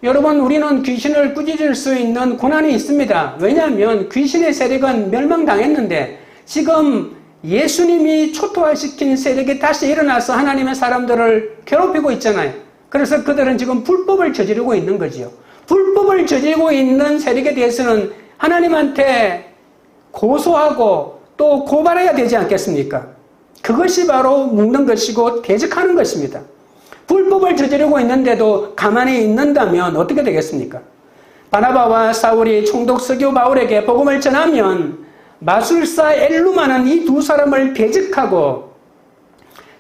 여러분, 우리는 귀신을 꾸짖을 수 있는 고난이 있습니다. 왜냐하면 귀신의 세력은 멸망당했는데 지금 예수님이 초토화시킨 세력이 다시 일어나서 하나님의 사람들을 괴롭히고 있잖아요. 그래서 그들은 지금 불법을 저지르고 있는 거지요. 불법을 저지르고 있는 세력에 대해서는 하나님한테 고소하고 또 고발해야 되지 않겠습니까? 그것이 바로 묶는 것이고 대적하는 것입니다. 불법을 저지르고 있는데도 가만히 있는다면 어떻게 되겠습니까? 바나바와 사울이 총독 서기오 바울에게 복음을 전하면 마술사 엘루마는 이 두 사람을 배직하고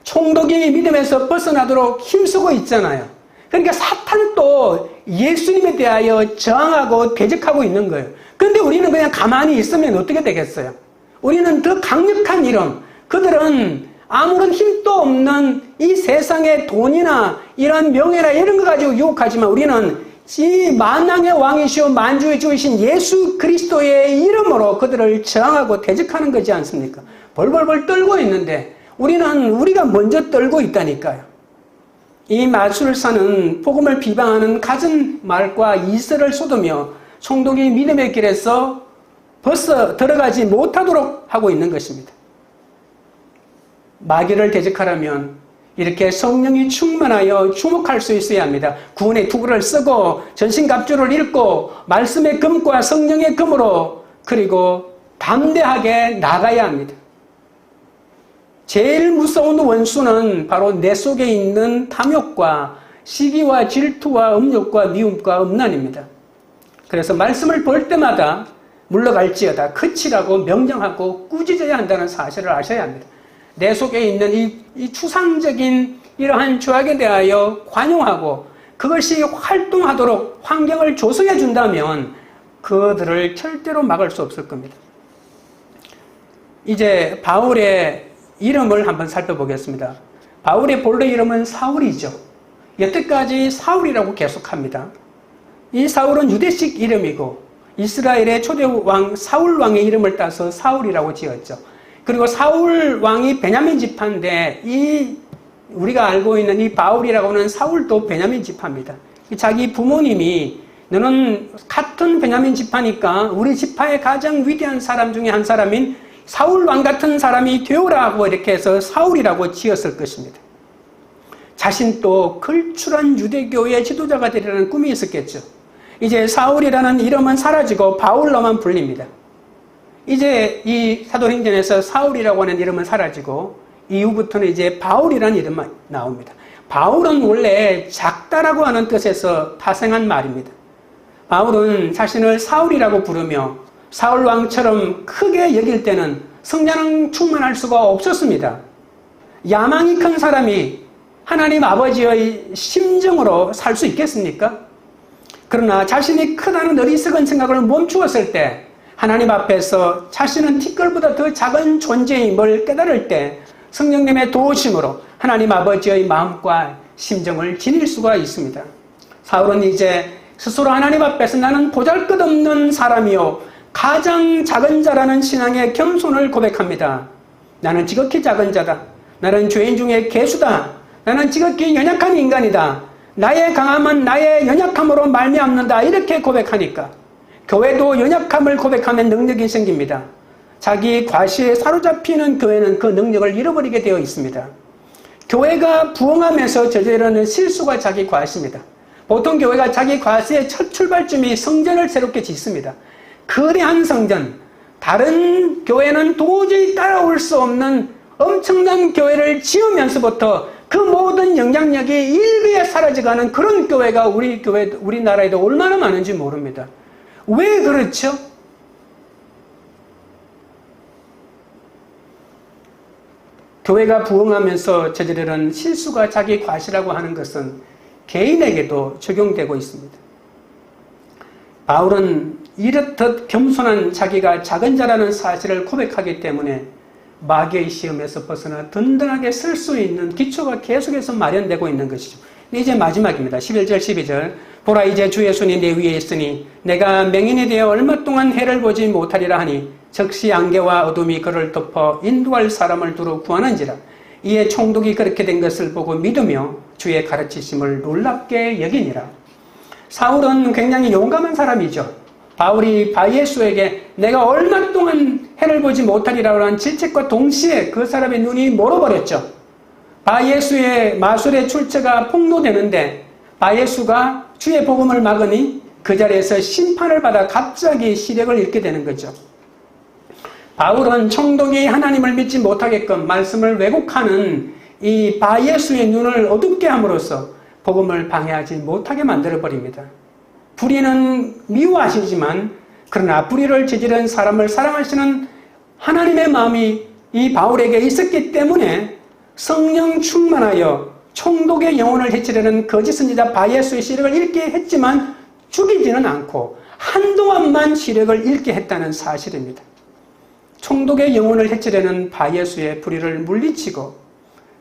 총독이 믿음에서 벗어나도록 힘쓰고 있잖아요. 그러니까 사탄도 예수님에 대하여 저항하고 대적하고 있는 거예요. 그런데 우리는 그냥 가만히 있으면 어떻게 되겠어요? 우리는 더 강력한 이름, 그들은 아무런 힘도 없는 이 세상의 돈이나 이런 명예나 이런 거 가지고 유혹하지만 우리는 이 만왕의 왕이시오 만주의 주이신 예수 그리스도의 이름으로 그들을 저항하고 대적하는 거지 않습니까? 벌벌벌 떨고 있는데 우리가 먼저 떨고 있다니까요. 이 마술사는 복음을 비방하는 갖은 말과 이슬을 쏟으며 총독이 믿음의 길에서 벌써 들어가지 못하도록 하고 있는 것입니다. 마귀를 대적하려면 이렇게 성령이 충만하여 주목할 수 있어야 합니다. 구원의 투구를 쓰고 전신갑주를 입고 말씀의 금과 성령의 금으로 그리고 담대하게 나가야 합니다. 제일 무서운 원수는 바로 내 속에 있는 탐욕과 시기와 질투와 음욕과 미움과 음란입니다. 그래서 말씀을 볼 때마다 물러갈지어다 그치라고 명령하고 꾸짖어야 한다는 사실을 아셔야 합니다. 내 속에 있는 이 추상적인 이러한 죄악에 대하여 관용하고 그것이 활동하도록 환경을 조성해 준다면 그들을 절대로 막을 수 없을 겁니다. 이제 바울의 이름을 한번 살펴보겠습니다. 바울의 본래 이름은 사울이죠. 여태까지 사울이라고 계속합니다. 이 사울은 유대식 이름이고 이스라엘의 초대왕 사울왕의 이름을 따서 사울이라고 지었죠. 그리고 사울 왕이 베냐민 지파인데 우리가 알고 있는 이 바울이라고 하는 사울도 베냐민 지파입니다. 자기 부모님이 너는 같은 베냐민 지파니까 우리 지파의 가장 위대한 사람 중에 한 사람인 사울 왕 같은 사람이 되오라고 이렇게 해서 사울이라고 지었을 것입니다. 자신도 걸출한 유대교의 지도자가 되리라는 꿈이 있었겠죠. 이제 사울이라는 이름은 사라지고 바울로만 불립니다. 이제 이 사도행전에서 사울이라고 하는 이름은 사라지고 이후부터는 이제 바울이라는 이름만 나옵니다. 바울은 원래 작다라고 하는 뜻에서 파생한 말입니다. 바울은 자신을 사울이라고 부르며 사울왕처럼 크게 여길 때는 성령 충만할 수가 없었습니다. 야망이 큰 사람이 하나님 아버지의 심정으로 살 수 있겠습니까? 그러나 자신이 크다는 어리석은 생각을 멈추었을 때 하나님 앞에서 자신은 티끌보다 더 작은 존재임을 깨달을 때 성령님의 도우심으로 하나님 아버지의 마음과 심정을 지닐 수가 있습니다. 사울은 이제 스스로 하나님 앞에서 나는 보잘것없는 사람이요 가장 작은 자라는 신앙의 겸손을 고백합니다. 나는 지극히 작은 자다. 나는 죄인 중에 괴수다. 나는 지극히 연약한 인간이다. 나의 강함은 나의 연약함으로 말미암는다. 이렇게 고백하니까 교회도 연약함을 고백하면 능력이 생깁니다. 자기 과시에 사로잡히는 교회는 그 능력을 잃어버리게 되어 있습니다. 교회가 부흥하면서 저지르는 실수가 자기 과시입니다. 보통 교회가 자기 과시의 첫 출발점이 성전을 새롭게 짓습니다. 거대한 성전, 다른 교회는 도저히 따라올 수 없는 엄청난 교회를 지으면서부터 그 모든 영향력이 일비에 사라져가는 그런 교회가 우리나라에도 얼마나 많은지 모릅니다. 왜 그렇죠? 교회가 부흥하면서 저지르는 실수가 자기 과시라고 하는 것은 개인에게도 적용되고 있습니다. 바울은 이렇듯 겸손한 자기가 작은 자라는 사실을 고백하기 때문에 마귀의 시험에서 벗어나 든든하게 설 수 있는 기초가 계속해서 마련되고 있는 것이죠. 이제 마지막입니다. 11절 12절 보라 이제 주의 손이 내 위에 있으니 내가 맹인이 되어 얼마 동안 해를 보지 못하리라 하니 즉시 안개와 어둠이 그를 덮어 인도할 사람을 두루 구하는지라. 이에 총독이 그렇게 된 것을 보고 믿으며 주의 가르치심을 놀랍게 여기니라. 사울은 굉장히 용감한 사람이죠. 바울이 바예수에게 내가 얼마 동안 해를 보지 못하리라고 하는 질책과 동시에 그 사람의 눈이 멀어버렸죠. 바예수의 마술의 출처가 폭로되는데 바예수가 주의 복음을 막으니 그 자리에서 심판을 받아 갑자기 시력을 잃게 되는 거죠. 바울은 총독이 하나님을 믿지 못하게끔 말씀을 왜곡하는 이 바예수의 눈을 어둡게 함으로써 복음을 방해하지 못하게 만들어버립니다. 불의는 미워하시지만 그러나 불의를 저지른 사람을 사랑하시는 하나님의 마음이 이 바울에게 있었기 때문에 성령 충만하여 총독의 영혼을 해치려는 거짓 선지자 바예수의 시력을 잃게 했지만 죽이지는 않고 한동안만 시력을 잃게 했다는 사실입니다. 총독의 영혼을 해치려는 바예수의 불의를 물리치고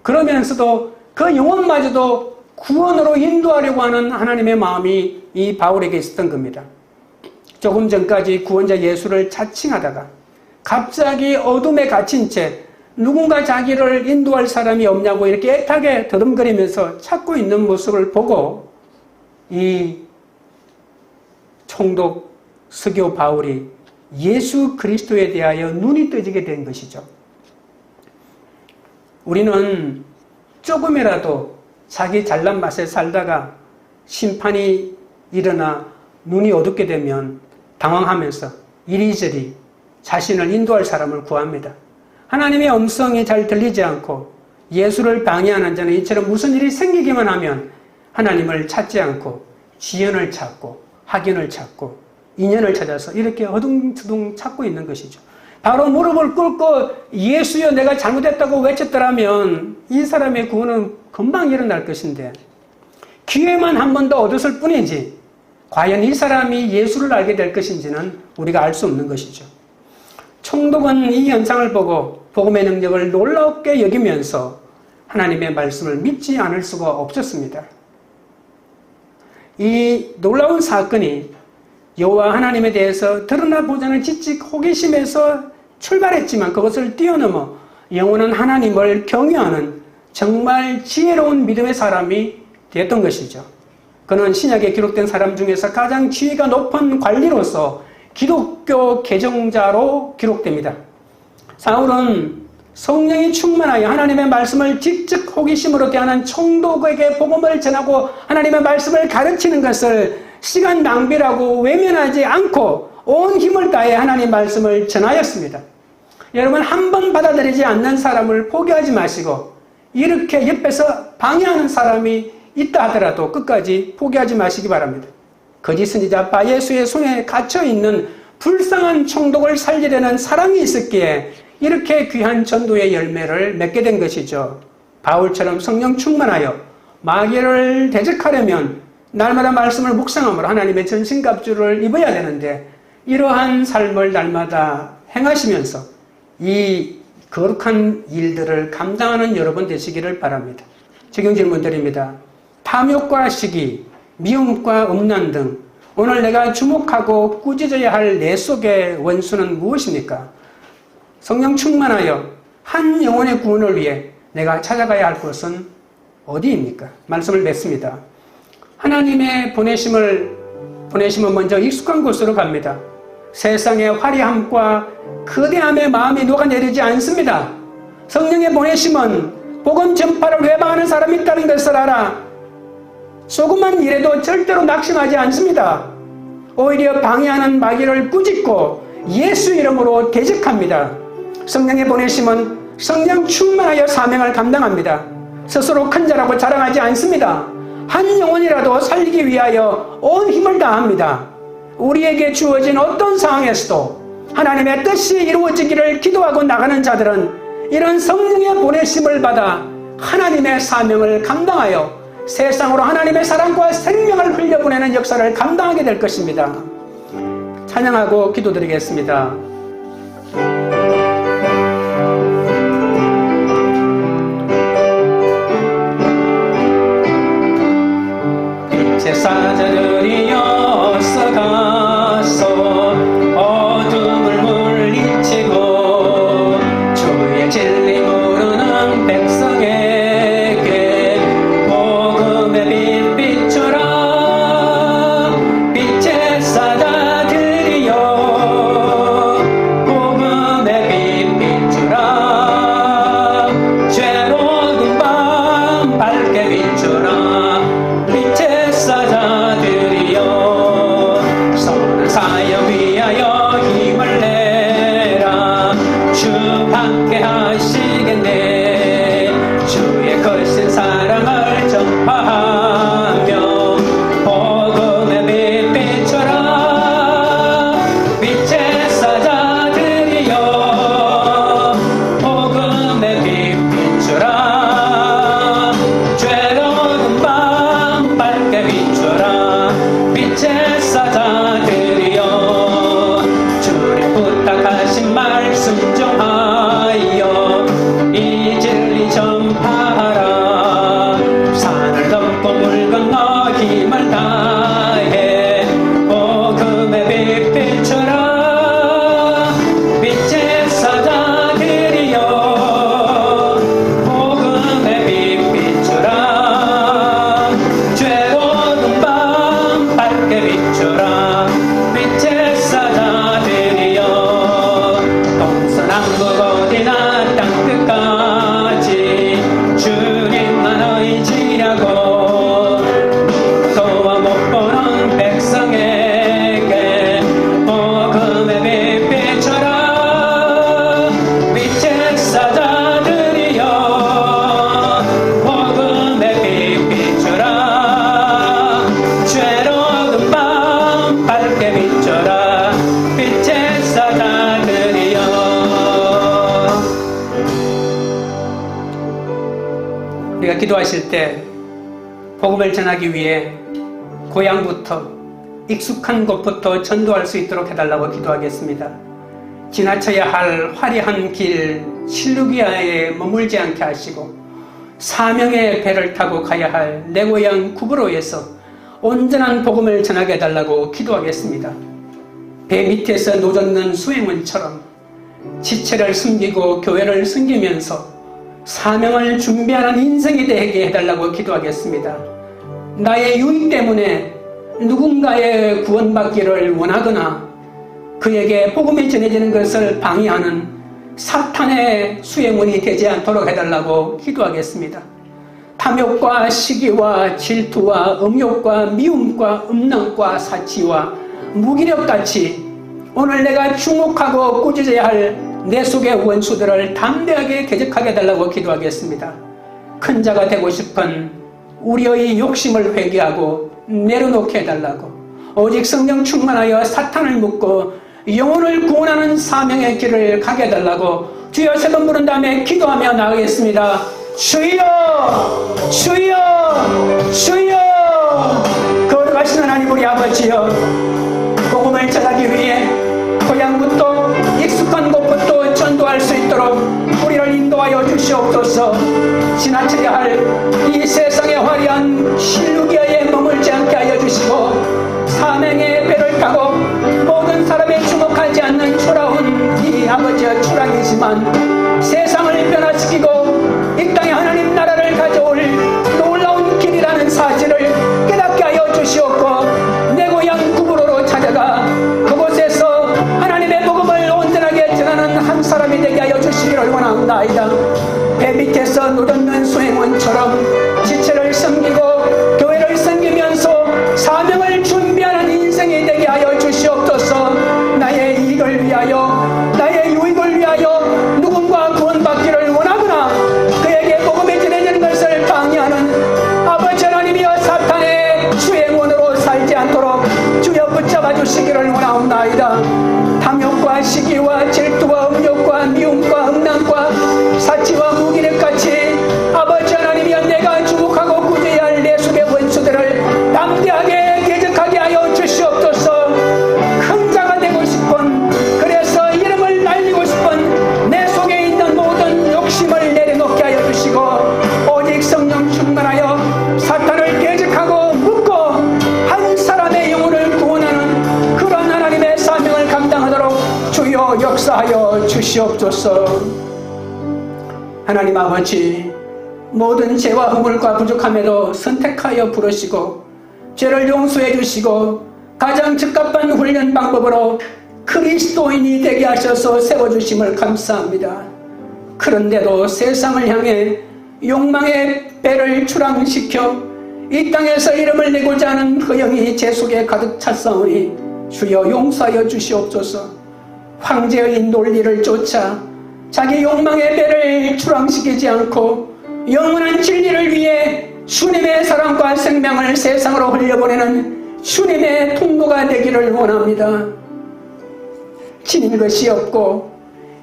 그러면서도 그 영혼마저도 구원으로 인도하려고 하는 하나님의 마음이 이 바울에게 있었던 겁니다. 조금 전까지 구원자 예수를 자칭하다가 갑자기 어둠에 갇힌 채 누군가 자기를 인도할 사람이 없냐고 이렇게 애타게 더듬거리면서 찾고 있는 모습을 보고 이 총독 스교 바울이 예수 그리스도에 대하여 눈이 떠지게 된 것이죠. 우리는 조금이라도 자기 잘난 맛에 살다가 심판이 일어나 눈이 어둡게 되면 당황하면서 이리저리 자신을 인도할 사람을 구합니다. 하나님의 음성이 잘 들리지 않고 예수를 방해하는 자는 이처럼 무슨 일이 생기기만 하면 하나님을 찾지 않고 지연을 찾고 학연을 찾고 인연을 찾아서 이렇게 어둥저둥 찾고 있는 것이죠. 바로 무릎을 꿇고 예수여 내가 잘못했다고 외쳤더라면 이 사람의 구원은 금방 일어날 것인데 기회만 한 번 더 얻었을 뿐이지 과연 이 사람이 예수를 알게 될 것인지는 우리가 알 수 없는 것이죠. 총독은 이 현상을 보고 복음의 능력을 놀랍게 여기면서 하나님의 말씀을 믿지 않을 수가 없었습니다. 이 놀라운 사건이 여호와 하나님에 대해서 드러나 보자는 지식 호기심에서 출발했지만 그것을 뛰어넘어 영원한 하나님을 경외하는 정말 지혜로운 믿음의 사람이 되었던 것이죠. 그는 신약에 기록된 사람 중에서 가장 지위가 높은 관리로서 기독교 개정자로 기록됩니다. 사울은 성령이 충만하여 하나님의 말씀을 직접 호기심으로 대하는 총독에게 복음을 전하고 하나님의 말씀을 가르치는 것을 시간 낭비라고 외면하지 않고 온 힘을 다해 하나님의 말씀을 전하였습니다. 여러분 한 번 받아들이지 않는 사람을 포기하지 마시고 이렇게 옆에서 방해하는 사람이 있다 하더라도 끝까지 포기하지 마시기 바랍니다. 거짓 선지자 바예수의 손에 갇혀있는 불쌍한 총독을 살리려는 사랑이 있었기에 이렇게 귀한 전도의 열매를 맺게 된 것이죠. 바울처럼 성령 충만하여 마귀를 대적하려면 날마다 말씀을 묵상함으로 하나님의 전신갑주를 입어야 되는데 이러한 삶을 날마다 행하시면서 이 거룩한 일들을 감당하는 여러분 되시기를 바랍니다. 적용 질문 드립니다. 탐욕과 시기, 미움과 음란 등 오늘 내가 주목하고 꾸짖어야 할 내 속의 원수는 무엇입니까? 성령 충만하여 한 영혼의 구원을 위해 내가 찾아가야 할 곳은 어디입니까? 말씀을 맺습니다. 하나님의 보내심은 먼저 익숙한 곳으로 갑니다. 세상의 화려함과 거대함의 마음이 녹아내리지 않습니다. 성령의 보내심은 복음 전파를 외방하는 사람이 있다는 것을 알아 조금만 일해도 절대로 낙심하지 않습니다. 오히려 방해하는 마귀를 꾸짖고 예수 이름으로 대적합니다. 성령의 보내심은 성령 충만하여 사명을 감당합니다. 스스로 큰 자라고 자랑하지 않습니다. 한 영혼이라도 살리기 위하여 온 힘을 다합니다. 우리에게 주어진 어떤 상황에서도 하나님의 뜻이 이루어지기를 기도하고 나가는 자들은 이런 성령의 보내심을 받아 하나님의 사명을 감당하여 세상으로 하나님의 사랑과 생명을 흘려보내는 역사를 감당하게 될 것입니다. 찬양하고 기도드리겠습니다. 빛의 사자들이여 써가서 어둠을 물리치고 주의 진리 모르는 백성에게 복음의 빛 비춰라. 빛의 사자들이여 복음의 빛 비추라. 죄로운 밤 밝게 비추라. 빛의 사자들이여 선한 사역 위하여 힘을 내라. 주 함께 하시겠네. 주의 거신 사랑을 전파하며 복음의 빛 비춰라. 빛의 사자들이여 복음의 빛 비춰라. 죄로운 밤 밝게 비춰라. 빛의 사자들이여 주님 부탁하신 말 순종하여 이 진리 전파하라. 산을 넘고 물 건너 힘을 다해 복음의 빛 비춰라. 빛의 사자들이여 복음의 빛 비춰라. 죄로운 밤 밝게 비춰라. 빛의 사자들이여 동서남북 어디나 땅끝까지 주님만 의지하고 도와 못 보는 백성에게 복음의 빛 비춰라. 빛의 사자들이여 복음의 빛 비춰라. 죄로운 밤 밝게 비춰라. 빛의 사자들이여. 우리가 기도하실 때 복음을 전하기 위해 고향부터 익숙한 곳부터 전도할 수 있도록 해달라고 기도하겠습니다. 지나쳐야 할 화려한 길 실루기아에 머물지 않게 하시고 사명의 배를 타고 가야 할 내 고향 구브로에서 온전한 복음을 전하게 해달라고 기도하겠습니다. 배 밑에서 노젓는 수행원처럼 지체를 숨기고 교회를 숨기면서 사명을 준비하는 인생이 되게 해달라고 기도하겠습니다. 나의 유익 때문에 누군가의 구원받기를 원하거나 그에게 복음이 전해지는 것을 방해하는 사탄의 수행원이 되지 않도록 해달라고 기도하겠습니다. 탐욕과 시기와 질투와 음욕과 미움과 음란과 사치와 무기력같이 오늘 내가 주목하고 꾸짖어야 할 내 속의 원수들을 담대하게 대적하게 해달라고 기도하겠습니다. 큰 자가 되고 싶은 우리의 욕심을 회개하고 내려놓게 해달라고, 오직 성령 충만하여 사탄을 묶고 영혼을 구원하는 사명의 길을 가게 해달라고 주여 세 번 부른 다음에 기도하며 나가겠습니다. 주여 주여 주여. 거룩하신 하나님 우리 아버지여, 복음을 전하기 위해 고향부터 익숙한 곳부터 전도할 수 있도록 우리를 인도하여 주시옵소서. 지나쳐야 할 이 세상의 화려한 실루기아에 머물지 않게 하여 주시고 사명의 넘어지지 않도록 주여 붙잡아 주시기를 원하옵나이다. 탐욕과 시기와 질투와 음욕과 미움과 음란과 사치와 무기력같이 아버지 하나님이여 내가 주목하고 구제해야 할 내 속의 원수들을 담대하게 대적하게 하여 주시옵소서. 큰 자가 되고 싶은, 그래서 이름을 날리고 싶은 내 속에 있는 모든 욕심을 내려놓게 하여 주시고 오직 성령 충만하여 사탄을 대적하고 묶고 한 사람의 영혼을 구원하는 그런 하나님의 사명을 감당하도록 주여 역사하여 주시옵소서. 하나님 아버지, 모든 죄와 허물과 부족함에도 선택하여 부르시고 죄를 용서해 주시고 가장 적합한 훈련 방법으로 그리스도인이 되게 하셔서 세워주심을 감사합니다. 그런데도 세상을 향해 욕망의 배를 출항시켜 이 땅에서 이름을 내고자 하는 그 영이 제 속에 가득 찼사오니 주여 용서하여 주시옵소서. 황제의 논리를 쫓아 자기 욕망의 배를 출항시키지 않고 영원한 진리를 위해 주님의 사랑과 생명을 세상으로 흘려보내는 주님의 통로가 되기를 원합니다. 지닌 것이 없고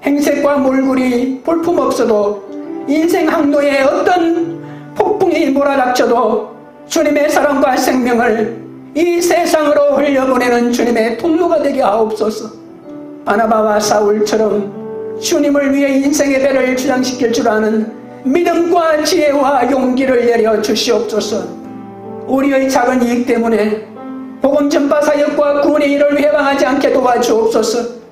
행색과 몰골이 볼품없어도 인생 항로에 어떤 폭풍이 몰아닥쳐도 주님의 사랑과 생명을 이 세상으로 흘려보내는 주님의 통로가 되게 하옵소서. 바나바와 사울처럼 주님을 위해 인생의 배를 주장시킬 줄 아는 믿음과 지혜와 용기를 내려 주시옵소서. 우리의 작은 이익 때문에 복음 전파 사역과 구원의 일을 회방하지 않게 도와주옵소서.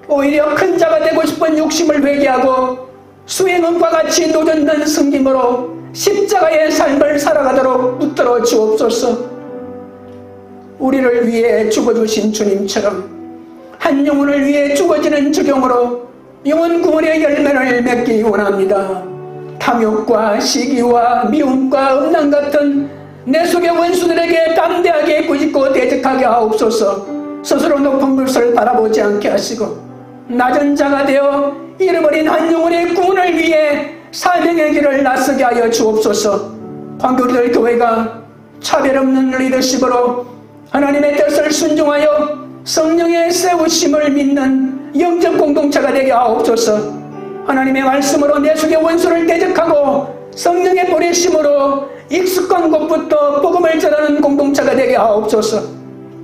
오히려 큰 자가 되고 싶은 욕심을 회개하고 수행음과 같이 노젓는 섬김으로 십자가의 삶을 살아가도록 붙들어 주옵소서. 우리를 위해 죽어주신 주님처럼 한 영혼을 위해 죽어지는 적용으로 영혼 구원의 열매를 맺기 원합니다. 탐욕과 시기와 미움과 음란 같은 내 속의 원수들에게 담대하게 꾸짖고 대적하게 하옵소서. 스스로 높은 것을 바라보지 않게 하시고 낮은 자가 되어 잃어버린 한 영혼의 구원을 위해 사명의 길을 나서게 하여 주옵소서. 광교리들 교회가 차별 없는 리더십으로 하나님의 뜻을 순종하여 성령의 세우심을 믿는 영적 공동체가 되게 하옵소서. 하나님의 말씀으로 내 속의 원수를 대적하고 성령의 보내심으로 익숙한 곳부터 복음을 전하는 공동체가 되게 하옵소서.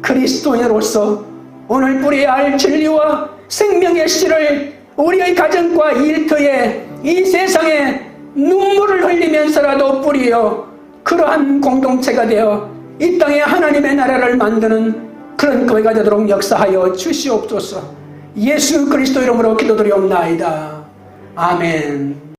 그리스도인으로서 오늘 뿌려야 할 진리와 생명의 씨를 우리의 가정과 일터에 이 세상에 눈물을 흘리면서라도 뿌리어 그러한 공동체가 되어 이 땅에 하나님의 나라를 만드는 그런 교회가 되도록 역사하여 주시옵소서. 예수 그리스도 이름으로 기도드리옵나이다. 아멘.